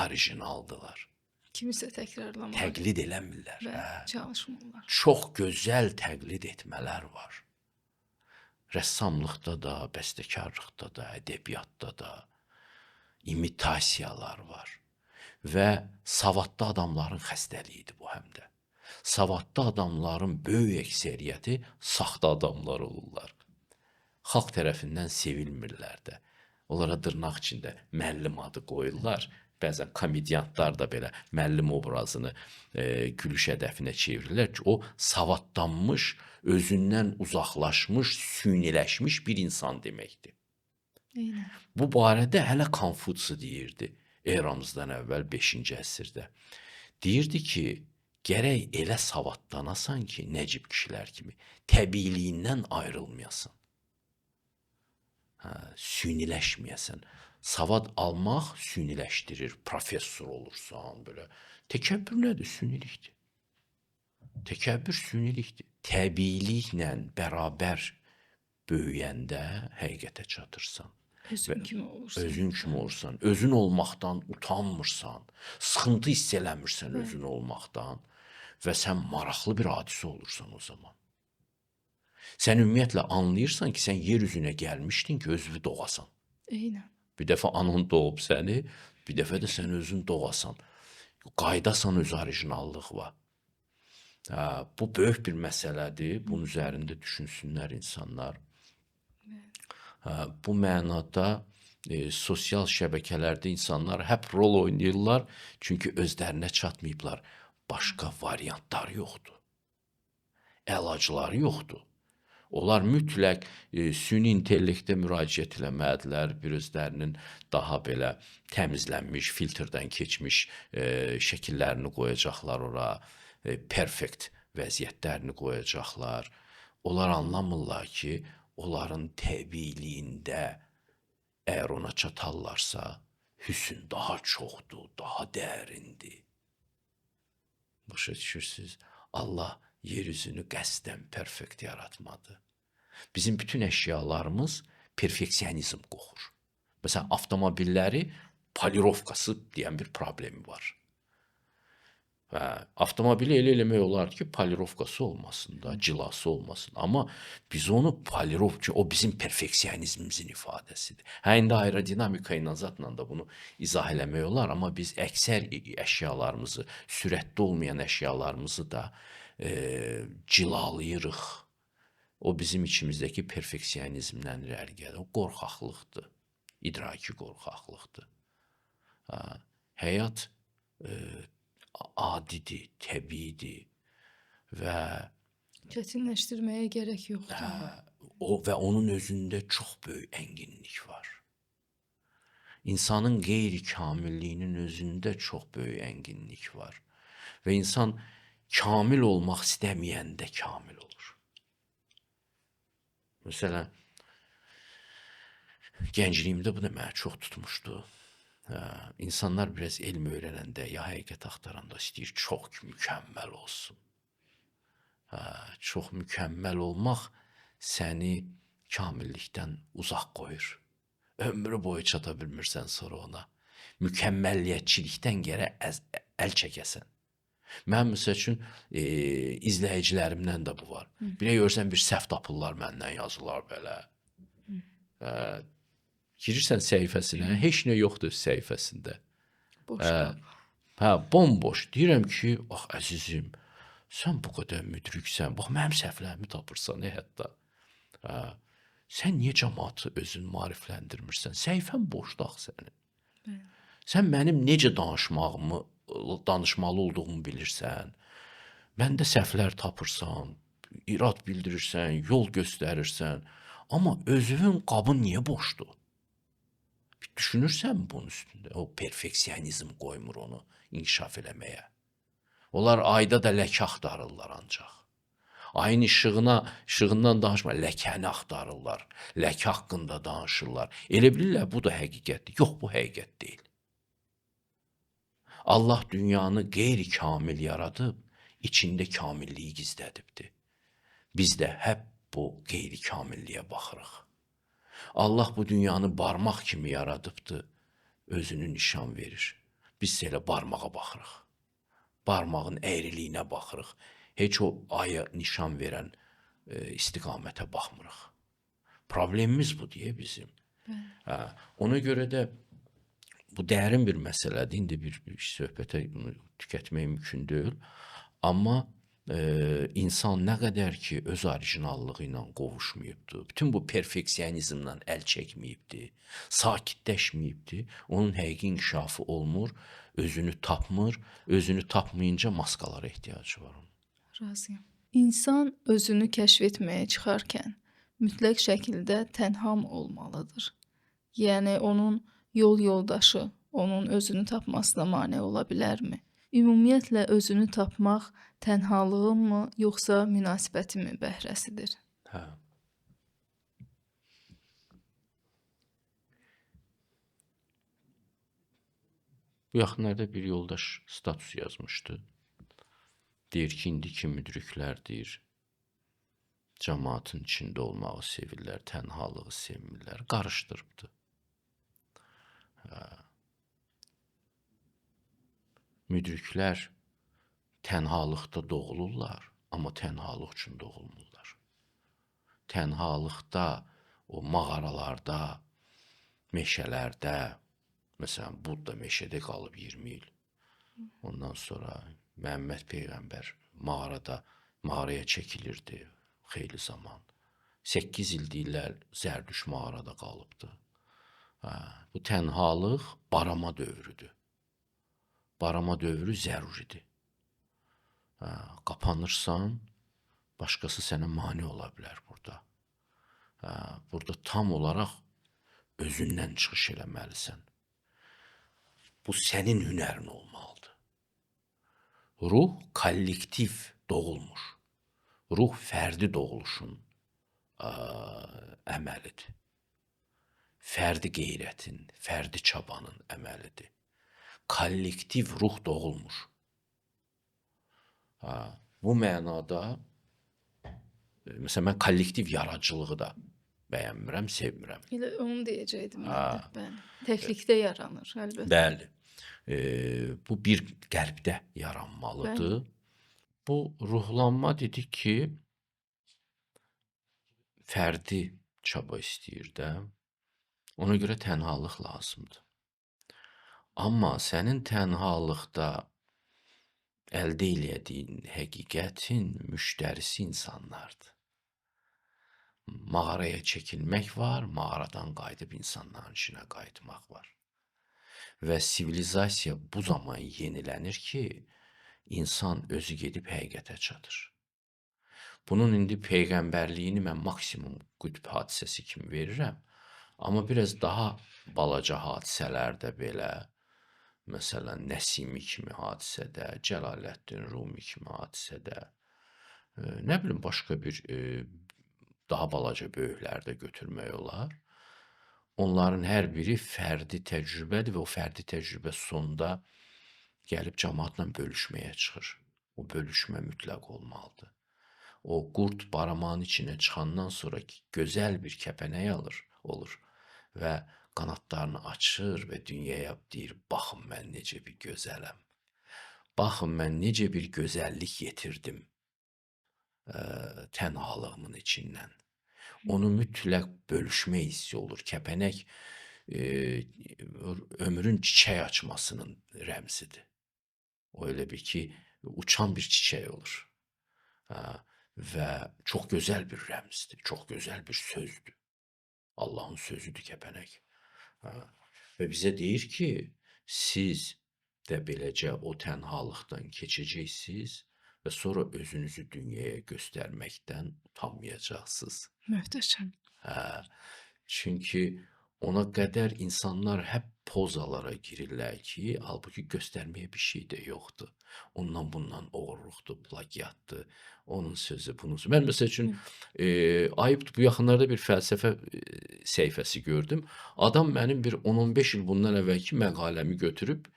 orijinaldılar. Kimisə təkrarlamalı. Təqlid eləmirlər. Və çalışmırlar. Çox gözəl təqlid etmələr var. Rəssamlıqda da, bəstəkarlıqda da, ədəbiyyatda da imitasiyalar var. Və savadlı adamların xəstəliyidir bu həm də. Savadlı adamların böyük əksəriyyəti saxta adamlar olurlar. Xalq tərəfindən sevilmirlər də. Onlara dırnaq içində müəllim adı qoyurlar. Bəzən komediantlar da belə müəllim obrazını gülüş hədəfinə çevirirlər ki, o savadlanmış, özündən uzaqlaşmış, süniləşmiş bir insan deməkdir. Eynən. Bu barədə hələ Konfutsi deyirdi, eramızdan əvvəl 5-ci əsrdə. Deyirdi ki, gərək elə savadlanasan ki, Nəcib kişilər kimi, təbiiliyindən ayrılmayasan. Süniləşməyəsən. Savad almaq süniləşdirir. Professor olursan, belə. Təkəbbür nədir? Sünilikdir. Təkəbbür sünilikdir. Təbiiliklə bərabər böyüyəndə həqiqətə çatırsan. Özün kimi olursan. Özün kimi olursan, özün olmaqdan utanmırsan, sıxıntı hiss eləmirsən özün olmaqdan və sən maraqlı bir hadisə olursan o zaman. Sən ümumiyyətlə anlayırsan ki, sən yer üzünə gəlmişdin ki, özünü doğasan. Eynən. Bir dəfə anan doğub səni, bir dəfə də sən özün doğasan. Qaydasan öz orijinallıq var. Bu böyük bir məsələdir. Bunun üzərində düşünsünlər insanlar. Bu mənada sosial şəbəkələrdə insanlar hep rol oynayırlar. Çünki özlərinə çatmayıblar. Başqa variantlar yoxdur. Əlacları yoxdur. Onlar mütləq süni intellektə müraciət eləməlidirlər. Bir özlərinin daha belə təmizlənmiş, filtrdən keçmiş şəkillərini qoyacaqlar ora. Perfect vəziyyətlərini qoyacaqlar. Onlar anlamırlar ki, onların təbiiliyində əgər ona çatarlarsa, hüsn daha çoxdur, daha dərindir. Başa düşürsünüz? Allah yeryüzünü qəsdən perfekt yaratmadı. Bizim bütün əşyalarımız perfeksionizm qoxur. Məsələn, avtomobilləri polirovkası deyən bir problemi var. Avtomobili elə eləmək olar ki, polirovkası olmasın da, cilası olmasın. Amma biz onu polirovka, o bizim perfeksionizmimizin ifadəsidir. İndi aerodinamika ilə zatla da bunu izah eləmək olar, amma biz əksər əşyalarımızı, sürətli olmayan əşyalarımızı da cilalayırıq. O bizim içimizdəki perfeksionizmdən irəli gəlir. O qorxaqlıqdır, idraki qorxaqlıqdır. Həyat adidir, təbiidir və Çətinləşdirməyə gərək yoxdur. və onun özündə çox böyük ənginlik var. İnsanın qeyri-kamilliyinin özündə çox böyük ənginlik var. Və insan kamil olmaq istəməyəndə kamil olur. Məsələn, gəncliyimdə bu da mənə çox tutmuşdu. İnsanlar biraz elm öyrənəndə, ya həqiqət axtaranda istəyir çox mükəmməl olsun. Çox mükəmməl olmaq səni kamillikdən uzaq qoyur. Ömrü boyu çata bilmirsən sonra ona. Mükəmməlliyətçilikdən gərək əl çəkəsən. Mən məsəl üçün izləyicilərimdən də bu var. Bir görsən bir səhv tapırlar məndən yazılar belə. Girirsən səhifəsinə, heç nə yoxdur səhifəsində. Bomboş. Deyirəm ki, əzizim, sən bu qədər müdriksən, bax mənim səhvlərimi tapırsan hətta. Sən niyə cəmaatı özün maarifləndirmirsən? Səhifən boşdur axı sənin. Sən mənim necə danışmalı olduğumu bilirsən. Məndə səhvlər tapırsan, irad bildirirsən, yol göstərirsən. Amma özünün qabın niyə boşdur? Düşünürsən bunun üstündə? O perfeksionizm qoymur onu inkişaf eləməyə. Onlar ayda da ləkə axtarırlar ancaq. Ayın işığından danışma, ləkəni axtarırlar. Ləkə haqqında danışırlar. Elə bilirlər, bu da həqiqətdir. Yox, bu həqiqət deyil. Allah dünyanı qeyri-kamil yaradıb, içində kamilliyi gizlədibdir. Biz də həp bu qeyri-kamilliyə baxırıq. Allah bu dünyanı barmaq kimi yaradıbdır, özünü nişan verir. Biz elə barmağa baxırıq. Barmağın əyriliyinə baxırıq. Heç o aya nişan verən istiqamətə baxmırıq. Problemimiz bu deyə bizim. Ona görə də bu dərin bir məsələdir. İndi bir söhbətə bunu tükətmək mümkün deyil. Amma insan nə qədər ki öz orijinallığı ilə qovuşmayıbdır, bütün bu perfeksionizmdən əl çəkməyibdir, sakitləşməyibdir, onun həqiqi inkişafı olmur, özünü tapmır, özünü tapmayınca maskalara ehtiyacı var onun. Razıyam. İnsan özünü kəşf etməyə çıxarkən mütləq şəkildə tənha olmalıdır. Yəni onun yol yoldaşı onun özünü tapmasına mane ola bilərmi? Ümumiyyətlə özünü tapmaq tənhalığın mı, yoxsa münasibətin mi bəhrəsidir? Bu yaxınlarda bir yoldaş status yazmışdı. Deyir ki, indiki müdriklər deyir, cəmaatın içində olmağı sevirlər, tənhalığı sevmirlər. Qarışdırıbdı. Müdriklər tənhalıqda doğulurlar, amma tənhalıq üçün doğulmurlar. Tənhalıqda, o mağaralarda, meşələrdə, məsələn, Budda meşədə qalıb 20 il. Ondan sonra Məhəmməd Peyğəmbər mağaraya çəkilirdi xeyli zaman. 8 il deyirlər Zərdüş mağarada qalıbdı. Bu tənhalıq barama dövrüdür. Barama dövrü zəruridir. Qapanırsan, başqası sənə mane ola bilər burada. Burada tam olaraq özündən çıxış eləməlisən. Bu sənin hünərin olmalıdır. Ruh kollektiv doğulmur. Ruh fərdi doğuluşun əməlidir. Fərdi qeyrətin, fərdi çabanın əməlidir. Kollektiv ruh doğulmur. Bu mənada, məsələn, mən kollektiv yaradıcılığı da bəyənmirəm, sevmirəm. Elə onu deyəcəkdim mən də. Bəli. Təklikdə yaranır, əlbəttə. Bəli. Bu bir qəlbdə yaranmalıdır. Bu ruhlanma dedik ki, fərdi çaba istəyir də. Ona görə tənhalıq lazımdır. Amma sənin tənhalıqda əldə elədiyin həqiqətin müştərisi insanlardır. Mağaraya çəkilmək var, mağaradan qayıdıb insanların içinə qayıtmaq var. Və sivilizasiya bu zaman yenilənir ki, insan özü gedib həqiqətə çatır. Bunun indi peyğəmbərliyini mən maksimum qütb hadisəsi kimi verirəm. Amma biraz daha balaca hadisələrdə belə, məsələn, Nəsimi kimi hadisədə, Cəlaləddin Rumi kimi hadisədə, nə bilim, başqa bir daha balaca böyüklərdə götürmək olar. Onların hər biri fərdi təcrübədir və o fərdi təcrübə sonunda gəlib cəmaatla bölüşməyə çıxır. O bölüşmə mütləq olmalıdır. O qurd baramanın içinə çıxandan sonra gözəl bir kəpənək olur və qanadlarını açır və dünyaya deyir, baxın mən necə bir gözələm. Baxın mən necə bir gözəllik yetirdim tənhalığımın içindən. Onu mütləq bölüşmə hissi olur. Kəpənək ömrün çiçək açmasının rəmzidir. O elə bir ki, uçan bir çiçək olur. Və çox gözəl bir rəmzdir, çox gözəl bir sözdür. Allahın sözüdür kəpənək. Və bizə deyir ki, siz də beləcə o tənhalıqdan keçəcəksiniz və sonra özünüzü dünyaya göstərməkdən utanmayacaqsınız. Möhtəşəm. Çünki ona qədər insanlar həp pozalara girirlər ki, halbuki göstərməyə bir şey də yoxdur. Ondan bundan oğurluqdur, plagiatdır, onun sözü, bunun sözü. Mən məsəl üçün, ayıbdır, bu yaxınlarda bir fəlsəfə səhifəsi gördüm. Adam mənim bir 10-15 il bundan əvvəlki məqaləmi götürüb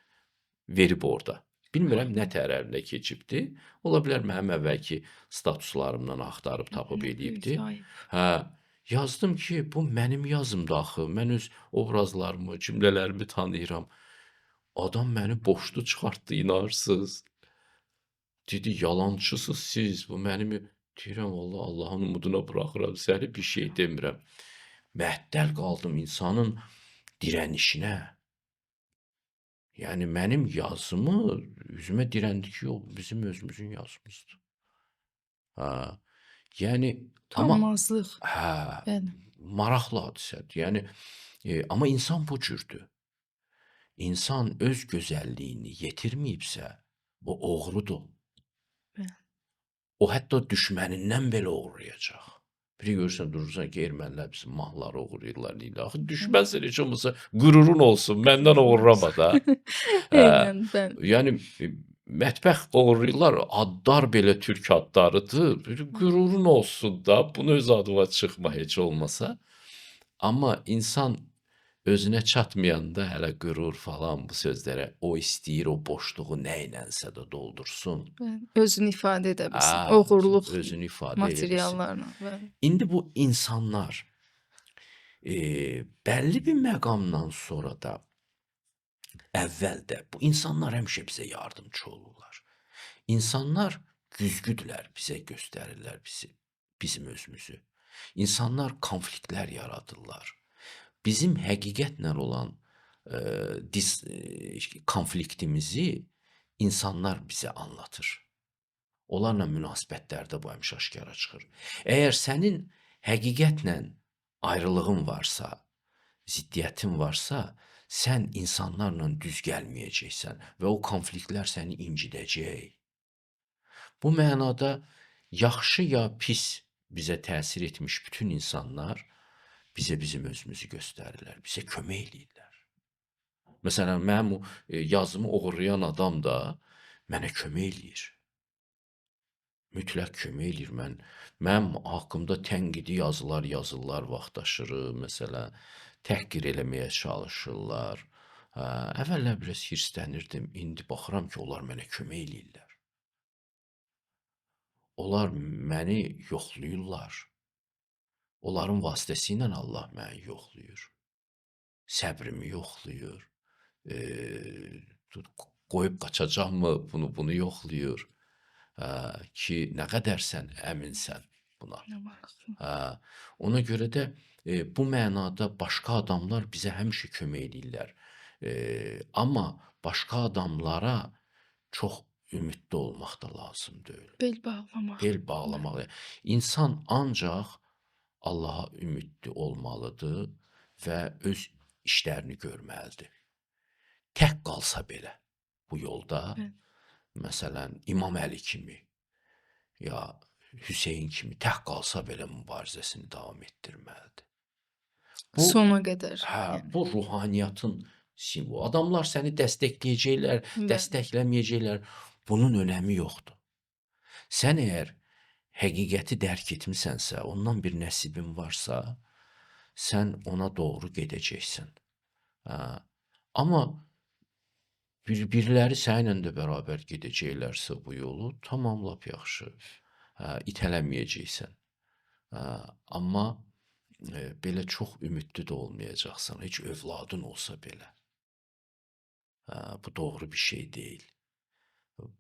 verib orada. Bilmirəm nə tərərinə keçibdi. Ola bilər mənim əvvəlki statuslarımdan axtarıb tapıb eləyibdi. Yazdım ki, bu mənim yazımdır axı. Mən öz obrazlarımı, cümlələrimi tanıyıram. Adam məni boşlu çıxartdı, inarsınız. Dedi, yalancısınız siz. Bu mənim... Deyirəm, Allahın umuduna buraxıram səni, bir şey demirəm. Məhdəl qaldım insanın dirənişinə. Yəni, mənim yazımı üzümə dirəndi ki, o bizim özümüzün yazımızdır. Yəni, Tanınmazlıq. Maraqlı hadisədir. Yəni, amma insan bu cürdür. İnsan öz gözəlliyini yetirməyibsə, o oğrudur. O hətta düşmənindən belə oğurlayacaq. Biri görürsən, durursan ki, ermənilər bizim malları oğurlayırlar, deyirlər. Axı düşmənsən, heç olmasa qürurun olsun, məndən oğurlama da. Eynən, bəli. Yəni, mətbəx oğurlayırlar, adlar belə türk adlarıdır. Qürurun olsun da, bunu öz adıma çıxma heç olmasa. Amma insan Özünə çatmayanda hələ qürur falan bu sözlərə o istəyir o boşluğu nə ilənsə də doldursun. Bəli, özünü ifadə edə bilsin. Ha, Oğurluq özünü ifadə edə bilsin. materiallarla, bəli. İndi bu insanlar bəlli bir məqamdan sonra da əvvəldə bu insanlar həmişə bizə yardımçı olurlar. İnsanlar güzgüdülər, bizə göstərirlər bizim özümüzü. İnsanlar konfliktlər yaradırlar. Bizim həqiqətlə olan konfliktimizi insanlar bizə anlatır. Onlarla münasibətlərdə bu həmişə aşkara çıxır. Əgər sənin həqiqətlə ayrılığın varsa, ziddiyyətin varsa, sən insanlarla düz gəlməyəcəksən və o konfliktlər səni incidəcək. Bu mənada yaxşı ya pis bizə təsir etmiş bütün insanlar bizə bizim özümüzü göstərirlər, bizə kömək eləyirlər. Məsələn, mənim o yazımı oğurlayan adam da mənə kömək eləyir. Mütləq kömək eləyir. Mənim haqqımda tənqidi yazılar yazırlar vaxtaşırı, məsələn, təhqir eləməyə çalışırlar. Əvvəllər biraz hirslənirdim, indi baxıram ki, onlar mənə kömək eləyirlər. Onlar məni yoxlayırlar. Onların vasitəsilə Allah məni yoxlayır. Səbrimi yoxlayır. Qoyub qaçacaqmı bunu yoxlayır. Ki, nə qədər sən əminsən buna. Nə maraqlı. Ona görə də bu mənada başqa adamlar bizə həmişə kömək eləyirlər. Amma başqa adamlara çox ümidli olmaq da lazım deyil. Bel bağlamaq. Bel bağlamaq. İnsan ancaq Allaha ümidli olmalıdır və öz işlərini görməlidir. Tək qalsa belə bu yolda, Bəli. məsələn, İmam Əli kimi ya Hüseyn kimi tək qalsa belə mübarizəsini davam etdirməlidir. Sona qədər. Bu ruhaniyyatın simvolu. Adamlar səni dəstəkləyəcəklər, Bəli. dəstəkləməyəcəklər. Bunun önəmi yoxdur. Sən əgər həqiqəti dərk etmisənsə, ondan bir nəsibin varsa, sən ona doğru gedəcəksən. Amma biriləri səninlə də bərabər gedəcəklərsə bu yolu, tamam, lap yaxşı. İtələməyəcəksən. Amma belə çox ümidli də olmayacaqsan, heç övladın olsa belə. Bu doğru bir şey deyil.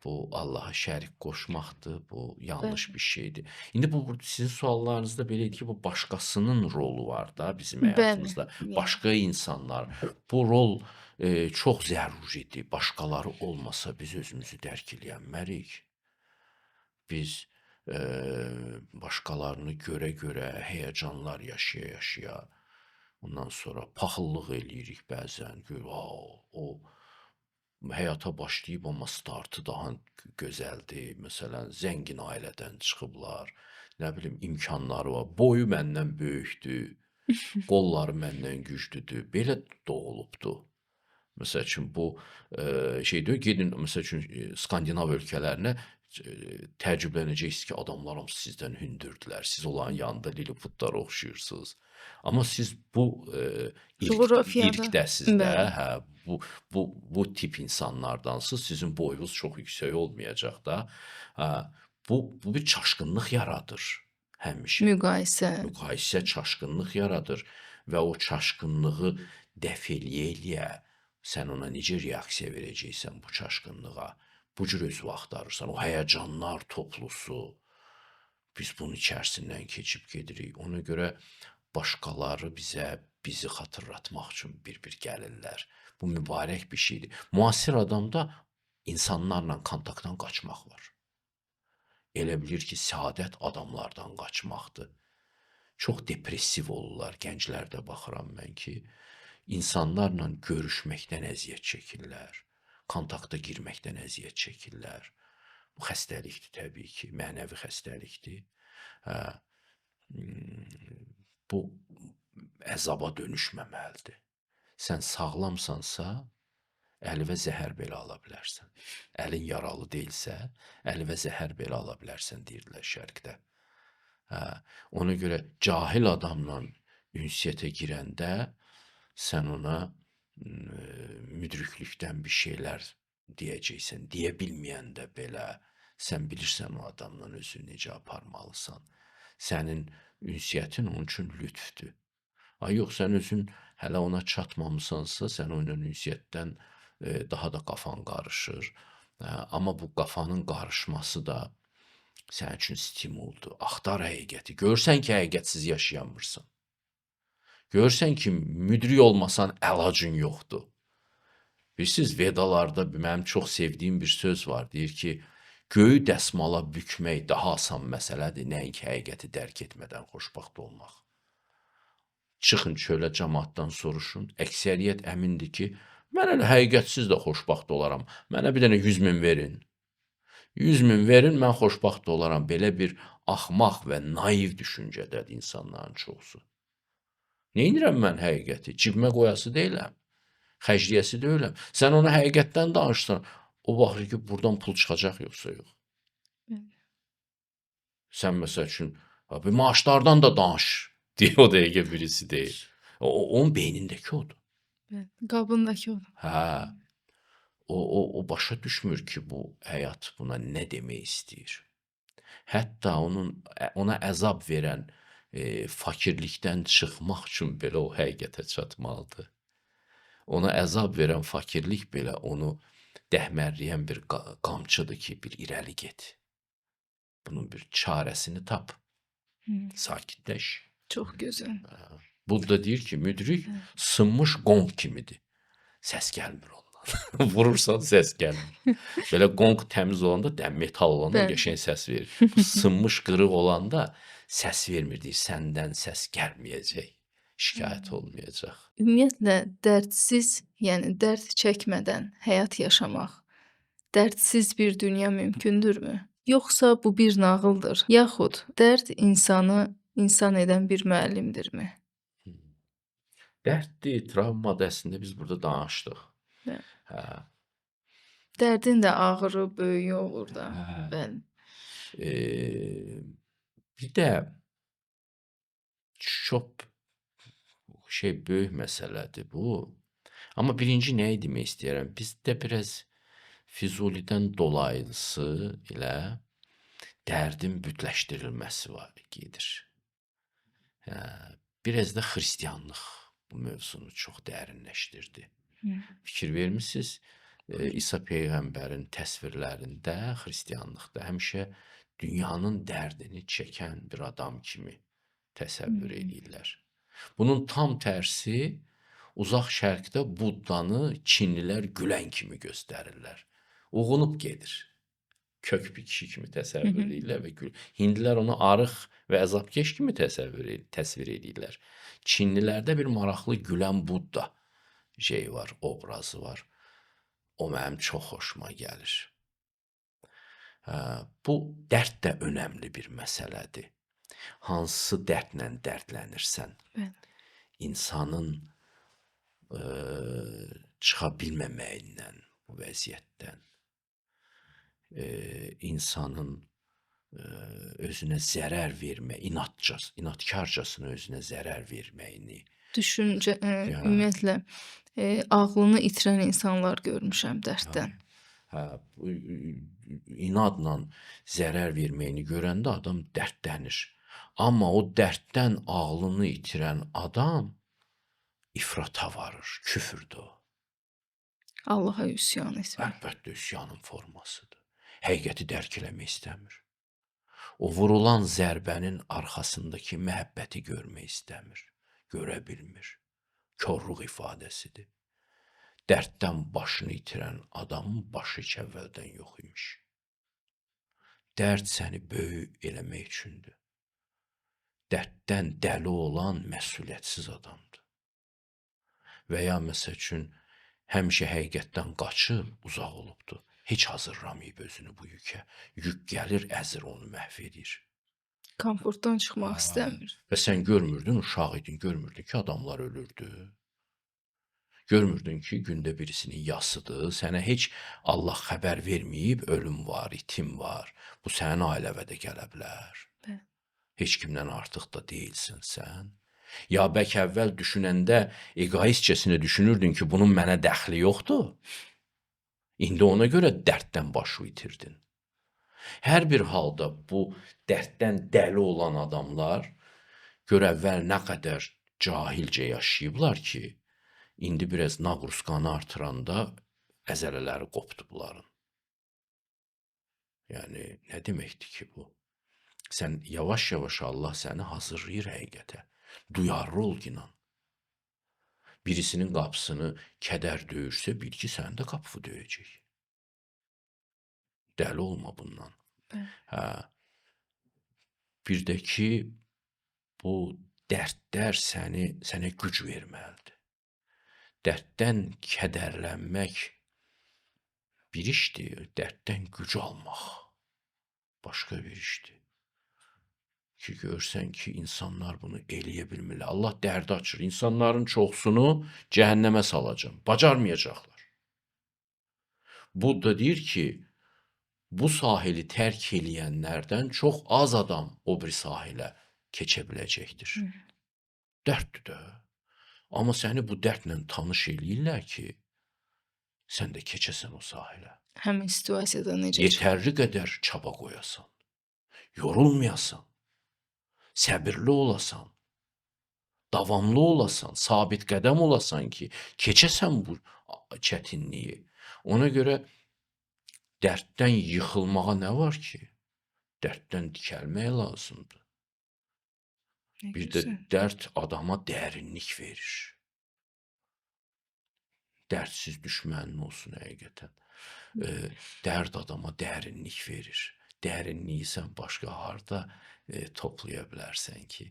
Bu Allaha şərik qoşmaqdır, bu yanlış bir şeydir. İndi bu sizin suallarınızda belə idi ki, bu başqasının rolu var da bizim Bəli, həyatımızda. yəni. Başqa insanlar. Bu rol çox zəruridir. Başqaları olmasa biz özümüzü dərk eləyənmərik. Biz başqalarını görə-görə həyəcanlar yaşaya-yaşaya, ondan sonra paxıllıq eləyirik bəzən. O həyata başlayıb, amma startı daha gözəldir. Məsələn, zəngin ailədən çıxıblar. Nə bilim, imkanları var. Boyu məndən böyükdür. Qolları məndən güclüdür. Belə doğulubdur. Məsəl üçün, bu şey deyil, gedin, məsəl üçün, Skandinav ölkələrinə təəccüblənəcəksiniz ki, adamlar hamısı sizdən hündürdülər. Siz onların yanında liliputlara oxşayırsınız. Amma siz bu Coğrafiyada. irqdəsiz də, Bəli. bu tip insanlardansınız. Sizin boyunuz çox yüksək olmayacaq da. Bu bir çaşqınlıq yaradır həmişə. Müqayisə çaşqınlıq yaradır və o çaşqınlığı dəf eləyə-eləyə sən ona necə reaksiya verəcəksən bu çaşqınlığa? Bu cür özünü axtarırsan, o həyəcanlar toplusu. Biz bunun içərisindən keçib gedirik. Ona görə başqaları bizi xatırlatmaq üçün bir-bir gəlirlər. Bu mübarək bir şeydir. Müasir adamda insanlarla kontaktdan qaçmaq var. Elə bilir ki, səadət adamlardan qaçmaqdır. Çox depressiv olurlar. Gənclərdə baxıram mən ki, insanlarla görüşməkdən əziyyət çəkirlər. Kontakta girməkdən əziyyət çəkirlər. Bu xəstəlikdir təbii ki, mənəvi xəstəlikdir. Bu əzaba dönüşməməlidir. Sən sağlamsansa, əli və zəhər belə ala bilərsən. Əlin yaralı deyilsə, əli və zəhər belə ala bilərsən, deyirlər şərqdə. Ona görə cahil adamla ünsiyyətə girəndə Sən ona müdriklikdən bir şeylər deyəcəksən. Deyə bilməyəndə belə sən bilirsən o adamla özünü necə aparmalısan. Sənin ünsiyyətin onun üçün lütfdür. Ay yox, sən özün hələ ona çatmamısansa, sən onunla ünsiyyətdən daha da qafan qarışır. Amma bu qafanın qarışması da sənin üçün stimuldur. Axtar həqiqəti. Görsən ki, həqiqətsiz yaşayamırsan. Görsən ki, müdrik olmasan əlacın yoxdur. Bilirsiniz, Vedalarda mənim çox sevdiyim bir söz var. Deyir ki, göyü dəsmala bükmək daha asan məsələdir, nəinki həqiqəti dərk etmədən xoşbəxt olmaq. Çıxın çölə cəmaatdan soruşun. Əksəriyyət əmindir ki, mən elə həqiqətsiz də xoşbəxt olaram. Mənə bir dənə 100 min verin. 100 min verin, mən xoşbəxt olaram. Belə bir axmaq və naiv düşüncədədir insanların çoxusu. Neynirəm mən həqiqəti? Cibimə qoyası deyiləm. Xərcləyəsi deyiləm. Sən ona həqiqətdən danışsan, o baxır ki, buradan pul çıxacaq yoxsa yox. Sən məsəl üçün, bir maaşlardan da danış, deyə o dəqiqə birisi deyir. Onun beynindəki odur. Qabındakı odur. Hə, o başa düşmür ki, bu həyat buna nə demək istəyir. Hətta ona əzab verən fakirlikdən çıxmaq üçün belə o həqiqətə çatmalıdır. Ona əzab verən fakirlik belə onu dəhmərləyən bir qamçıdır ki, bir irəli get. Bunun bir çarəsini tap. Sakitləş. Çox gözəl. Budda deyir ki, müdrik sınmış qonq kimidir. Səs gəlmir ondan. Vurursan səs gəlmir. Belə qonq təmiz olanda, metal olanda qəşəng səs verir. Bu sınmış qırıq olanda səs vermir, deyir. Səndən səs gəlməyəcək. Şikayət olmayacaq. Ümumiyyətlə, dərdsiz, yəni dərd çəkmədən həyat yaşamaq, dərdsiz bir dünya mümkündürmü? Yoxsa bu bir nağıldır? Yaxud dərd insanı insan edən bir müəllimdirmi? Dərddir, travmadır, əslində biz burada danışdıq. Hə. Dərdin də ağırı, böyüyü olur da. Bəli. Bir də çox böyük məsələdir bu. Amma birinci nəyi demək istəyirəm? Bizdə biraz Füzulidən dolayısı ilə dərdin bütləşdirilməsi gedir. Biraz da xristianlıq bu mövzunu çox dərinləşdirdi. Fikir vermisiniz? İsa Peyğəmbərin təsvirlərində, xristianlıqda həmişə dünyanın dərdini çəkən bir adam kimi təsəvvür edirlər. Bunun tam tərsi, uzaq şərqdə Buddanı Çinlilər gülən kimi göstərirlər. Uğunub gedir. Kök bir kişi kimi təsəvvür edirlər və gülür. Hindlilər onu arıq və əzabkeş kimi təsvir edirlər. Çinlilərdə bir maraqlı gülən Budda var, obrazı var. O mənim çox xoşuma gəlir. Bu dərd də önəmli bir məsələdir. Hansı dərdlə dərdlənirsən? İnsanın çıxa bilməməyindən, bu vəziyyətdən, insanın özünə zərər vermə, inadkarcasına özünə zərər verməyini. Düşüncə, ümumiyyətlə, ağlını itirən insanlar görmüşəm dərddən. İnadla zərər verməyini görəndə adam dərdlənir. Amma o dərddən ağlını itirən adam ifrata varır, küfürdür o. Allaha üsyan etmək. Əlbəttə üsyanın formasıdır. Həqiqəti dərk eləmək istəmir. O vurulan zərbənin arxasındakı məhəbbəti görmək istəmir. Görə bilmir. Korluq ifadəsidir. Dərddən başını itirən adamın başı heç əvvəldən yox imiş. Dərd səni böyük eləmək üçündür. Dərddən dəli olan məsuliyyətsiz adamdır. Və ya məsəl üçün, həmişə həqiqətdən qaçıb, uzaq olubdur. Heç hazırlamayıb özünü bu yükə. Yük gəlir, əzir onu məhv edir. Komfortdan çıxmaq istəmir. Və sən görmürdün, uşaq idin, görmürdün ki, adamlar ölürdü. Görmürdün ki, gündə birisinin yasıdır, sənə heç Allah xəbər verməyib, ölüm var, itim var. Bu sənin ailəvə də gələ bilər. Heç kimdən artıq da deyilsin sən. Ya bəlkə əvvəl düşünəndə egoistcəsinə düşünürdün ki, bunun mənə dəxli yoxdur. İndi ona görə dərddən başı itirdin. Hər bir halda bu dərddən dəli olan adamlar gör əvvəl nə qədər cahilcə yaşayıblar ki, indi biraz naqruskanı artıranda əzələləri qopdu bunların. Yəni nə deməkdir ki bu? Sən yavaş-yavaş Allah səni hazırlayır həqiqətə. Duyarlı ol inan. Birisinin qapısını kədər döyürsə, bil ki, sənin də qapını döyəcək. Dəli olma bundan. Hə. Bir də ki, bu dərdlər sənə güc verməlidir. Dərddən kədərlənmək bir işdir, dərddən güc almaq başqa bir işdir. Ki görsən ki, insanlar bunu eləyə bilmirlər. Allah dərdi açır. İnsanların çoxsunu cəhənnəmə salacam. Bacarmayacaqlar. Budda deyir ki, bu sahili tərk eləyənlərdən çox az adam o bir sahilə keçə biləcəkdir. Dərddir də. Amma səni bu dərdlə tanış eləyirlər ki, sən də keçəsən o sahilə. Həmin situasiyada necə Yetərli qədər çaba qoyasan. Yorulmayasan. Səbirli olasan. Davamlı olasan. Sabit qədəm olasan ki, keçəsən bu çətinliyi. Ona görə dərddən yıxılmağa nə var ki? Dərddən dikəlmək lazımdır. Bir də dərd adama dərinlik verir. Dərdsiz düşmənin olsun həqiqətən. Dərd adama dərinlik verir. Dərinliyi sən başqa harda toplaya bilərsən ki,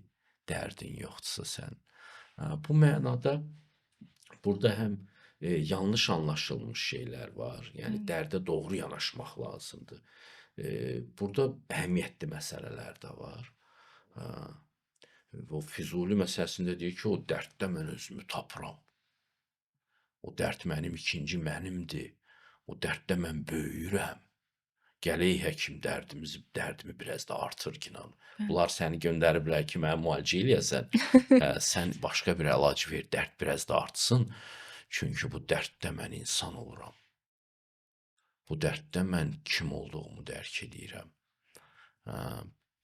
dərdin yoxdursa sən. Bu mənada burada həm yanlış anlaşılmış şeylər var. Yəni dərdə doğru yanaşmaq lazımdır. Burada əhəmiyyətli məsələlər də var. O Füzuli məsələsində deyir ki, o dərddə mən özümü tapıram. O dərd mənim ikinci mənimdir. O dərddə mən böyüyürəm. Gələk həkim dərdimi biraz da artır ki, inan. Bunlar səni göndəriblər ki, mənə müalicə eləyəsən. Sən başqa bir əlac ver, dərd biraz da artsın. Çünki bu dərddə mən insan oluram. Bu dərddə mən kim olduğumu dərk edirəm.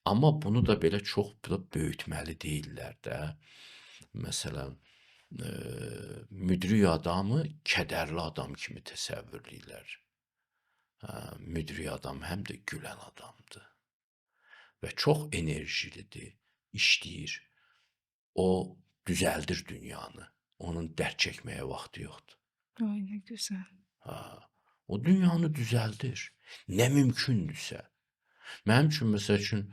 Amma bunu da belə çox böyütməli deyirlər də. Məsələn, müdrik adamı kədərli adam kimi təsəvvürləyirlər. Müdrik adam həm də gülən adamdır. Və çox enerjilidir, işləyir. O düzəldir dünyanı. Onun dərd çəkməyə vaxtı yoxdur. Ay, nə gözəl. O dünyanı düzəldir. Nə mümkündürsə. Mənim üçün, məsəl üçün,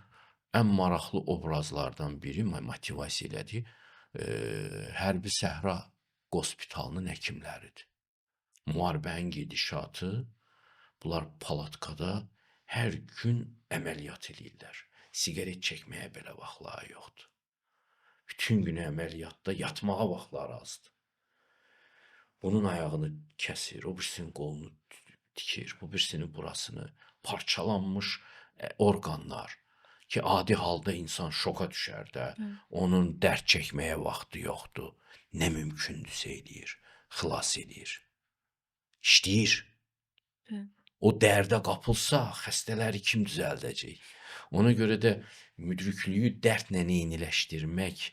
ən maraqlı obrazlardan biri, motivasiya elədiyi, Hərbi Səhra Qospitalının həkimləridir. Müharibənin gedişatı, bunlar palatkada hər gün əməliyyat eləyirlər. Siqaret çəkməyə belə vaxtları yoxdur. Bütün gün əməliyyatda yatmağa vaxtları azdır. Bunun ayağını kəsir, o birisinin qolunu tikir, bu birisinin burasını, parçalanmış orqanlar ki, adi halda insan şoka düşər də, onun dərd çəkməyə vaxtı yoxdur. Nə mümkündürsə eləyir, xilas eləyir, işləyir. O dərdə qapılsa, xəstələri kim düzəldəcək? Ona görə də müdriklüyü dərdlə eyniləşdirmək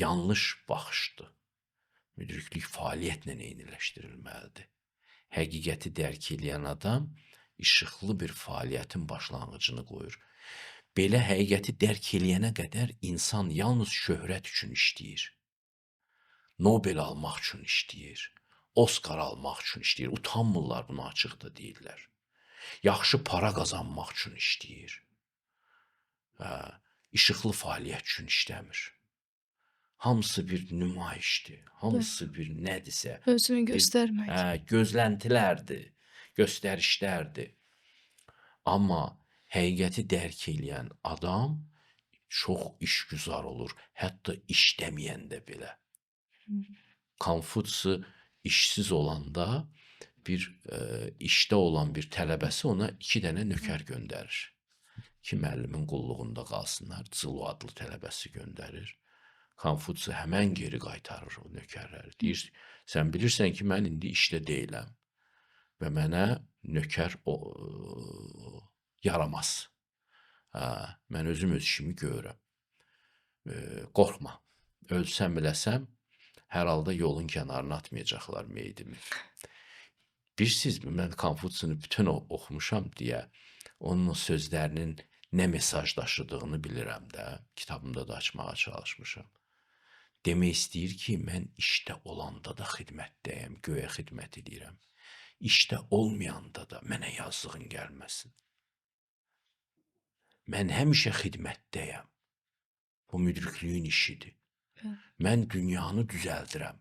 yanlış baxışdır. Müdriklük fəaliyyətlə eyniləşdirilməlidir. Həqiqəti dərk edən adam işıqlı bir fəaliyyətin başlanğıcını qoyur. Belə həqiqəti dərk eləyənə qədər insan yalnız şöhrət üçün işləyir. Nobel almaq üçün işləyir. Oskar almaq üçün işləyir. Utanmırlar, bunu açıq da deyirlər. Yaxşı para qazanmaq üçün işləyir. İşıqlı fəaliyyət üçün işləmir. Hamısı bir nümayişdir. Hamısı bir nədirsə. Özünü göstərmək. Gözləntilərdir, göstərişlərdir. Amma həqiqəti dərk eləyən adam çox işgüzar olur. Hətta işləməyəndə belə. Konfutsi işsiz olanda bir işdə olan bir tələbəsi ona 2 dənə nökər göndərir. ki müəllimin qulluğunda qalsınlar. Cılo adlı tələbəsi göndərir. Konfutsi həmən geri qaytarır o nökərləri. Deyir, sən bilirsən ki, mən indi işdə deyiləm və mənə nökər yaramaz. Mən özüm öz işimi görürəm. Qorxma. Ölsəm biləsəm, hər halda yolun kənarına atmayacaqlar meydimi. Bilirsizmi, mən Konfutsini bütün oxumuşam deyə onun o sözlərinin nə mesaj daşıdığını bilirəm də. Kitabımda da açmağa çalışmışam. Demək istəyir ki, mən işdə olanda da xidmətdəyəm, göyə xidmət edirəm. İşdə olmayanda da mənə yazığın gəlməsin. Mən həmişə xidmətdəyəm. Bu müdriklüyün işidir. Mən dünyanı düzəldirəm.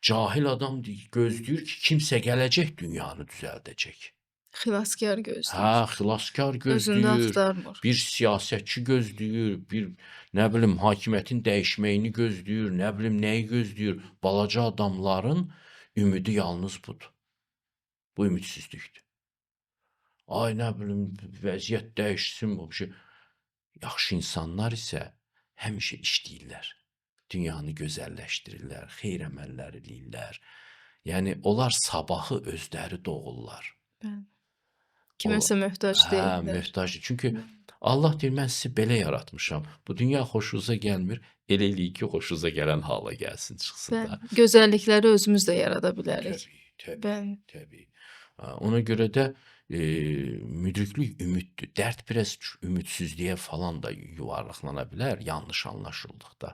Cahil adam gözləyir ki, kimsə gələcək dünyanı düzəldəcək. Xilaskar gözləyir. Hə, xilaskar Özündə gözləyir, axtarmır. bir siyasətçi gözləyir, bir nə bilim hakimiyyətin dəyişməyini gözləyir, nə bilim nəyi gözləyir. Balaca adamların ümidi yalnız budur. Bu ümidsizlikdir. Ay nə bilim vəziyyət dəyişsin bu şey. Yaxşı insanlar isə həmişə işləyirlər. Dünyanı gözəlləşdirirlər, xeyir əməllər eləyirlər. Yəni onlar sabahı özləri doğurlar. Bəli. Kiməsə möhtac deyillər. Möhtac. Çünki Allah deyir, mən sizi belə yaratmışam. Bu dünya xoşunuza gəlmir, elə eləyin ki, xoşunuza gələn hala gəlsin, çıxsın da. Bəli. Gözəllikləri özümüz də yarada bilərik. Təbii, Bəli. təbii. Ona görə də müdriklük ümiddir. Dərd biraz ümidsizliyə falan da yuvarlaqlana bilər, yanlış anlaşıldıqda.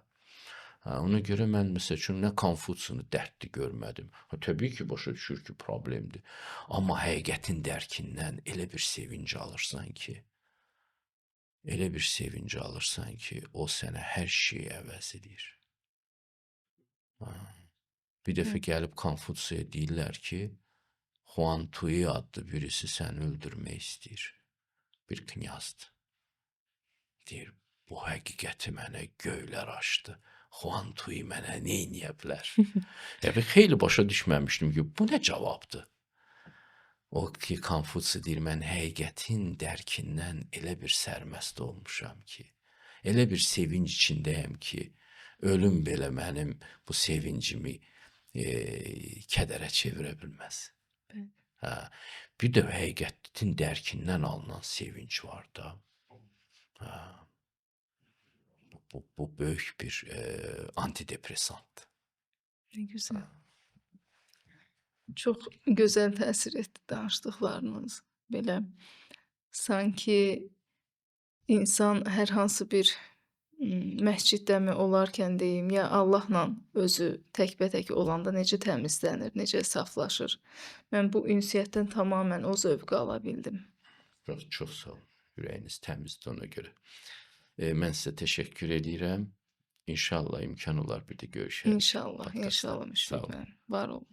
Ona görə mən məsəl üçün nə Konfutsini dərdli görmədim. Təbii ki, başa düşür ki, problemdir. Amma həqiqətin dərkindən elə bir sevinc alırsan ki, o sənə hər şeyi əvəz edir. Bir dəfə gəlib Konfutsiyə deyirlər ki, Xuan Tui adlı birisi səni öldürmək istəyir. Bir knyazdır. Deyir, bu həqiqəti mənə göylər açdı. Xuan Tui mənə nə eləyə bilər? Xeyli başa düşməmişdim ki, bu nə cavabdır? O ki, Konfutsi deyir, mən həqiqətin dərkindən elə bir sərməst olmuşam ki, elə bir sevinc içindəyəm ki, ölüm belə mənim bu sevincimi kədərə çevirə bilməz. Bir də həqiqətin dərkindən alınan sevinç var da. Bu böyük bir antidepresantdır. Nə gözəl. Çox gözəl təsir etdi danışdıqlarınız. Belə sanki insan hər hansı bir məsciddəmi olarkən deyim, ya Allahla özü təkbətək olanda necə təmizlənir, necə saflaşır. Mən bu ünsiyyətdən tamamilə o zövqü ala bildim. Çox sağ olun. Ürəyiniz təmizdir ona görə. Mən sizə təşəkkür edirəm. İnşallah imkan olar bir də görüşərik. İnşallah, inşallah Müşfiq müəllim. Var olun.